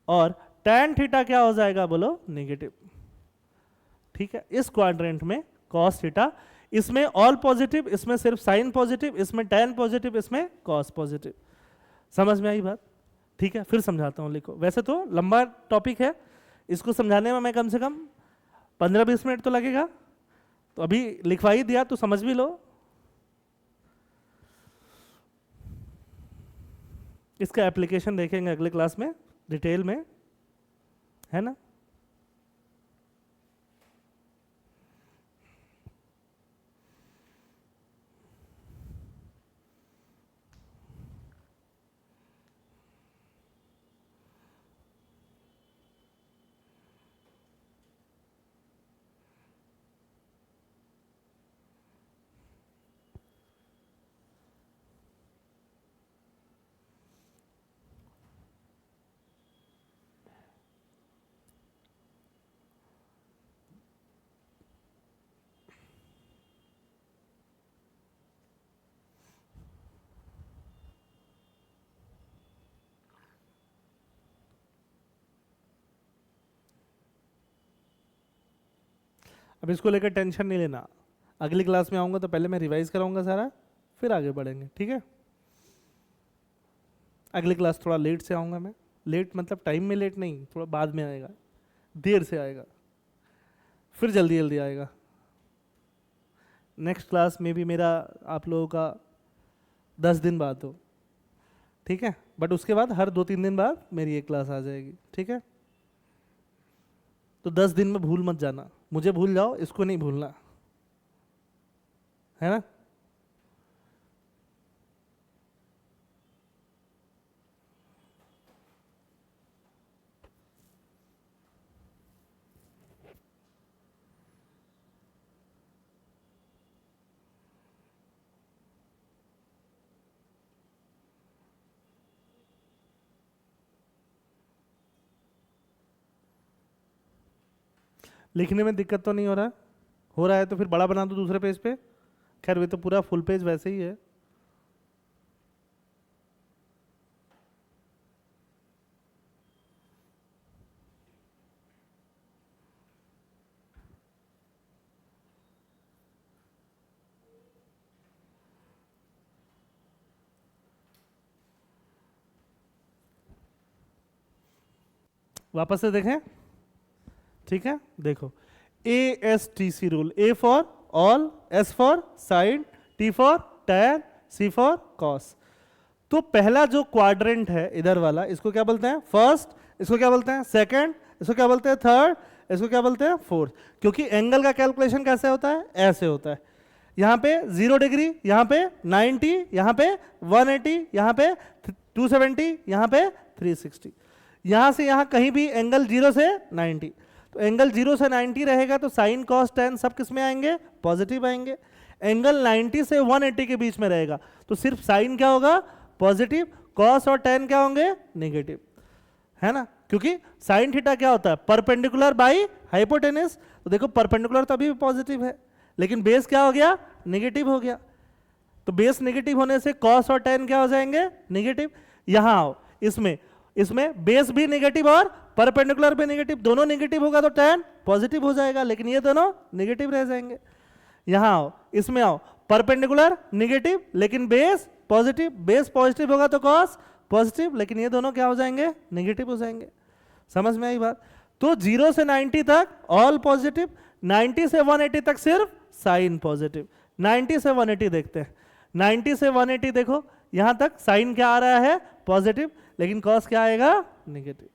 और टैन थीटा क्या हो जाएगा बोलो? निगेटिव। ठीक है। इस क्वाड्रेंट में कॉस थीटा, इसमें ऑल पॉजिटिव, इसमें सिर्फ साइन पॉजिटिव, इसमें टैन पॉजिटिव, इसमें कॉस पॉजिटिव। समझ में आई बात? ठीक है, फिर समझाता हूं। लिखो, वैसे तो लंबा टॉपिक है, इसको समझाने में मैं कम से कम 15-20 मिनट तो लगेगा, तो अभी लिखवा ही दिया तो समझ भी लो। इसका एप्लीकेशन देखेंगे अगले क्लास में डिटेल में, है ना? अब इसको लेकर टेंशन नहीं लेना, अगली क्लास में आऊँगा तो पहले मैं रिवाइज कराऊंगा सारा, फिर आगे बढ़ेंगे, ठीक है। अगली क्लास थोड़ा लेट से आऊँगा मैं, लेट मतलब टाइम में लेट नहीं, थोड़ा बाद में आएगा, देर से आएगा, फिर जल्दी जल्दी आएगा। नेक्स्ट क्लास में भी मेरा आप लोगों का 10 दिन बाद हो, ठीक है, बट उसके बाद हर 2-3 दिन बाद मेरी एक क्लास आ जाएगी, ठीक है। तो 10 दिन में भूल मत जाना, मुझे भूल जाओ, इसको नहीं भूलना, है ना। लिखने में दिक्कत तो नहीं हो रहा है? हो रहा है तो फिर बड़ा बना दो दूसरे पेज पे, खैर वे तो पूरा फुल पेज वैसे ही है। वापस से देखें, ठीक है, देखो ASTC rule, A for all, S for side, T for tan, C for cos. तो पहला जो क्वाड्रेंट है इधर वाला, इसको क्या बोलते हैं? फर्स्ट। इसको क्या बोलते हैं? सेकंड। इसको क्या बोलते हैं? थर्ड। इसको क्या बोलते हैं? फोर्थ। क्योंकि एंगल का कैलकुलेशन कैसे होता है? ऐसे होता है, यहाँ पे 0 डिग्री, यहाँ पे 90, यहाँ पे 180, यहाँ पे 270, यहाँ पे 360। यहाँ से यहाँ कहीं भी एंगल 0 से 90, तो एंगल 0 से 90 रहेगा तो साइन कॉस टेन सब किस में आएंगे? पॉजिटिव आएंगे। एंगल 90 से 180 के बीच में रहेगा तो सिर्फ साइन क्या होगा? पॉजिटिव। कॉस और टेन क्या होंगे? नेगेटिव, है ना, क्योंकि साइन थीटा क्या होता है? Perpendicular by hypotenuse. तो देखो परपेंडिकुलर तो अभी भी पॉजिटिव है, लेकिन बेस क्या हो गया? नेगेटिव हो गया। तो बेस नेगेटिव होने से कॉस और टेन क्या हो जाएंगे? नेगेटिव। यहां आओ, इसमें बेस भी नेगेटिव और परपेंडिकुलर भी नेगेटिव, दोनों नेगेटिव होगा तो टेन पॉजिटिव हो जाएगा, लेकिन ये दोनों नेगेटिव रह जाएंगे। यहां आओ, इसमें आओ, परपेंडिकुलर नेगेटिव लेकिन बेस पॉजिटिव, बेस पॉजिटिव होगा तो कॉस पॉजिटिव, लेकिन ये दोनों क्या हो जाएंगे? नेगेटिव हो जाएंगे। समझ में आई बात? तो 0 से 90 तक ऑल पॉजिटिव, 90 से 180 तक सिर्फ साइन पॉजिटिव। 90 से 180 देखते हैं, 90 से 180 देखो, यहां तक साइन क्या आ रहा है? पॉजिटिव, लेकिन कॉस क्या आएगा? नेगेटिव।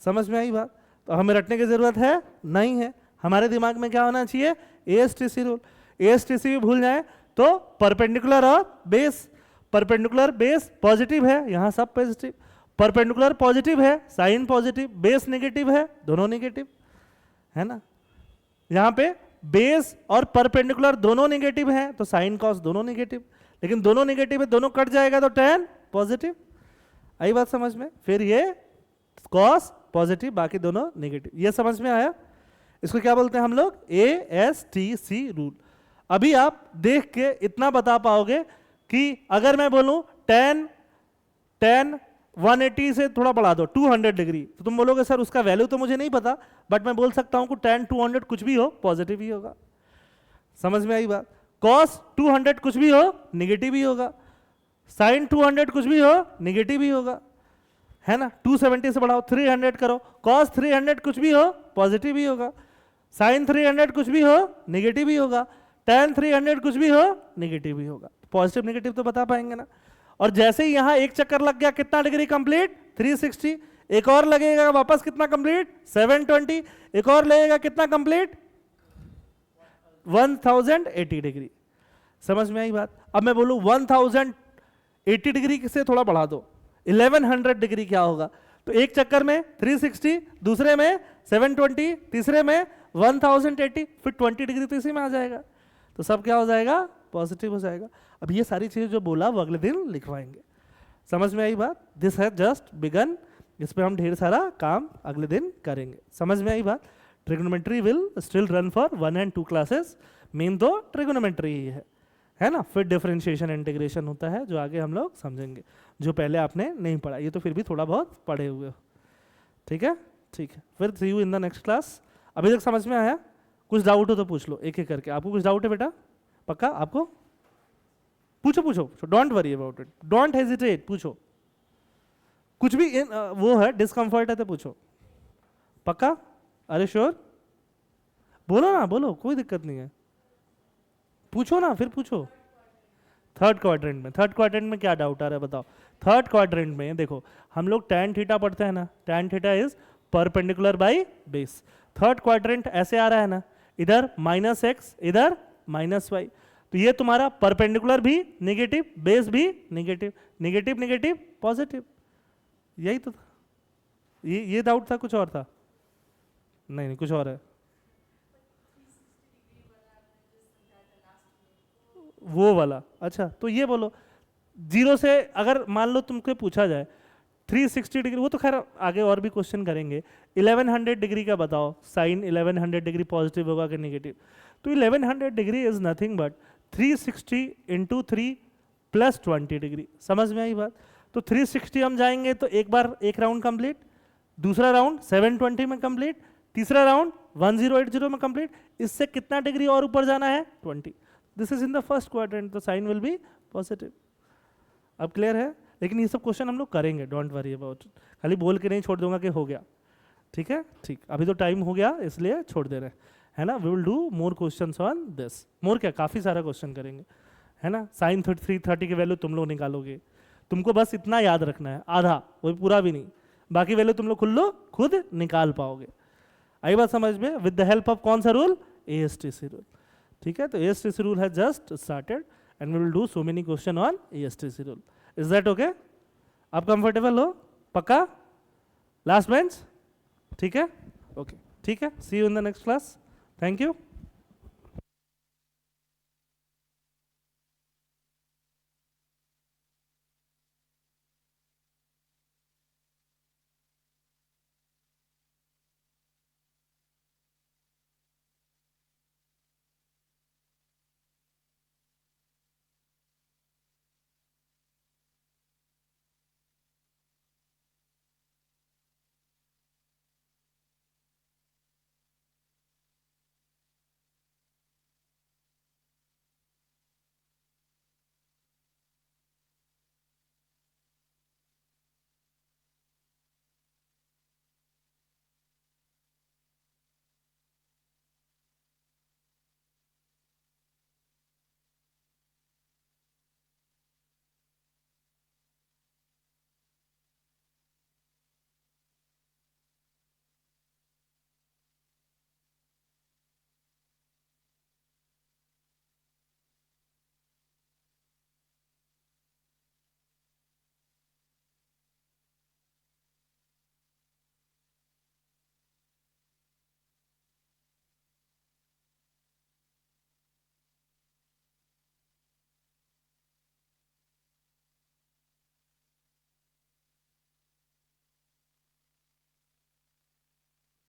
समझ में आई बात? तो हमें रटने की जरूरत है नहीं है, हमारे दिमाग में क्या होना चाहिए? ASTC rule. ASTC भी भूल जाए तो परपेंडिकुलर और बेस, परपेंडिकुलर बेस पॉजिटिव है, यहां सब पॉजिटिव, परपेंडिकुलर पॉजिटिव है, साइन पॉजिटिव, बेस नेगेटिव है, दोनों नेगेटिव, है ना। यहां पे बेस और परपेंडिकुलर दोनों नेगेटिव हैं तो साइन कॉस दोनों नेगेटिव, लेकिन दोनों नेगेटिव है, दोनों कट जाएगा तो टेन पॉजिटिव। आई बात समझ में? फिर ये कॉस पॉजिटिव, बाकी दोनों नेगेटिव। ये समझ में आया? इसको क्या बोलते हैं हम लोग? ASTC rule. अभी आप देख के इतना बता पाओगे कि अगर मैं बोलूं टेन 180 से थोड़ा बढ़ा दो 200 डिग्री, तो तुम बोलोगे सर उसका वैल्यू तो मुझे नहीं पता, बट मैं बोल सकता हूं कि टेन 200 कुछ भी हो पॉजिटिव ही होगा। समझ में आई बात? कॉस 200 कुछ भी हो नेगेटिव ही होगा, साइन 200 कुछ भी हो नेगेटिव ही होगा, है ना। 270 से बढ़ाओ 300 करो, कॉस 300 कुछ भी हो पॉजिटिव ही होगा, साइन 300 कुछ भी हो नेगेटिव ही होगा, टेन 300 कुछ भी हो नेगेटिव ही होगा। पॉजिटिव नेगेटिव तो बता पाएंगे ना। और जैसे ही यहां एक चक्कर लग गया, कितना डिग्री कंप्लीट? 360। एक और लगेगा, वापस कितना कंप्लीट? 720। एक और लगेगा, कितना कंप्लीट? 1080 डिग्री। समझ में आई बात? अब मैं बोलूं 1080 डिग्री से थोड़ा बढ़ा दो, 1100 डिग्री क्या होगा? तो एक चक्कर में 360, दूसरे में 720, तीसरे में 1080, फिर 20 डिग्री तो इसी में आ जाएगा, तो सब क्या हो जाएगा? पॉजिटिव हो जाएगा। अब ये सारी चीजें जो बोला वो अगले दिन लिखवाएंगे। समझ में आई बात? This has just begun. इस पे हम ढेर सारा काम अगले दिन करेंगे। समझ में आई बात? Trigonometry will still run for 1 and 2 classes. Main तो ट्रिग्नोमेट्री ही है ना। फिर डिफरेंशिएशन इंटीग्रेशन होता है जो आगे हम लोग समझेंगे, जो पहले आपने नहीं पढ़ा, ये तो फिर भी थोड़ा बहुत पढ़े हुए हो। ठीक है, ठीक है। फिर see you in the next class. अभी तक समझ में आया? कुछ डाउट हो तो पूछ लो एक एक करके। आपको कुछ डाउट है बेटा? पक्का आपको? पूछो पूछो, don't worry about it, don't hesitate, पूछो। कुछ भी वो है डिस्कम्फर्ट है तो पूछो। पक्का? अरे श्योर? बोलो ना, बोलो, कोई दिक्कत नहीं है, पूछो ना, फिर पूछो। थर्ड क्वाड्रेंट में क्या डाउट आ रहा है बताओ? थर्ड क्वाड्रेंट में देखो, हम लोग tan थीटा पढ़ते हैं ना, tan theta is perpendicular by base. Third quadrant ऐसे आ रहा है ना, इधर -x इधर -y, तो ये तुम्हारा परपेंडिकुलर भी नेगेटिव, बेस भी नेगेटिव, नेगेटिव नेगेटिव पॉजिटिव, यही तो था। ये डाउट था, कुछ और था? नहीं नहीं, कुछ और है। वो वाला, अच्छा तो ये बोलो, जीरो से अगर मान लो तुमको पूछा जाए 360 डिग्री, वो तो खैर आगे और भी क्वेश्चन करेंगे, 1100 डिग्री का बताओ, साइन 1100 डिग्री पॉजिटिव होगा कि नेगेटिव? तो 1100 degree is nothing but 360 into 3 plus 20 degree. समझ में आई बात? तो 360 हम जाएंगे तो एक बार एक राउंड कंप्लीट, दूसरा राउंड 720 में कंप्लीट, तीसरा राउंड 1080 में कंप्लीट, इससे कितना डिग्री और ऊपर जाना है? 20। This is in the first quadrant, तो साइन विल बी पॉजिटिव। अब क्लियर है? लेकिन ये सब क्वेश्चन हम लोग करेंगे, डोंट वरी अबाउट इट, खाली बोल के नहीं छोड़ दूंगा कि हो गया। ठीक है, ठीक, अभी तो टाइम हो गया इसलिए छोड़ दे रहे हैं, है ना। We will do more questions on this, more क्या, काफ़ी सारा क्वेश्चन करेंगे, है ना। साइन 330 की वैल्यू तुम लोग निकालोगे, तुमको बस इतना याद रखना है, आधा, वो पूरा भी नहीं, बाकी वैल्यू तुम लोग खुद निकाल पाओगे। आई बात समझ में? विद द हेल्प ऑफ कौन सा रूल? ASTC rule. ठीक है, तो ASTC rule has just started and we will do so many question on ASTC rule. Is that okay? आप कंफर्टेबल हो? पक्का? Last bench? ठीक है, ओके, ठीक है, see you in the next class, thank you.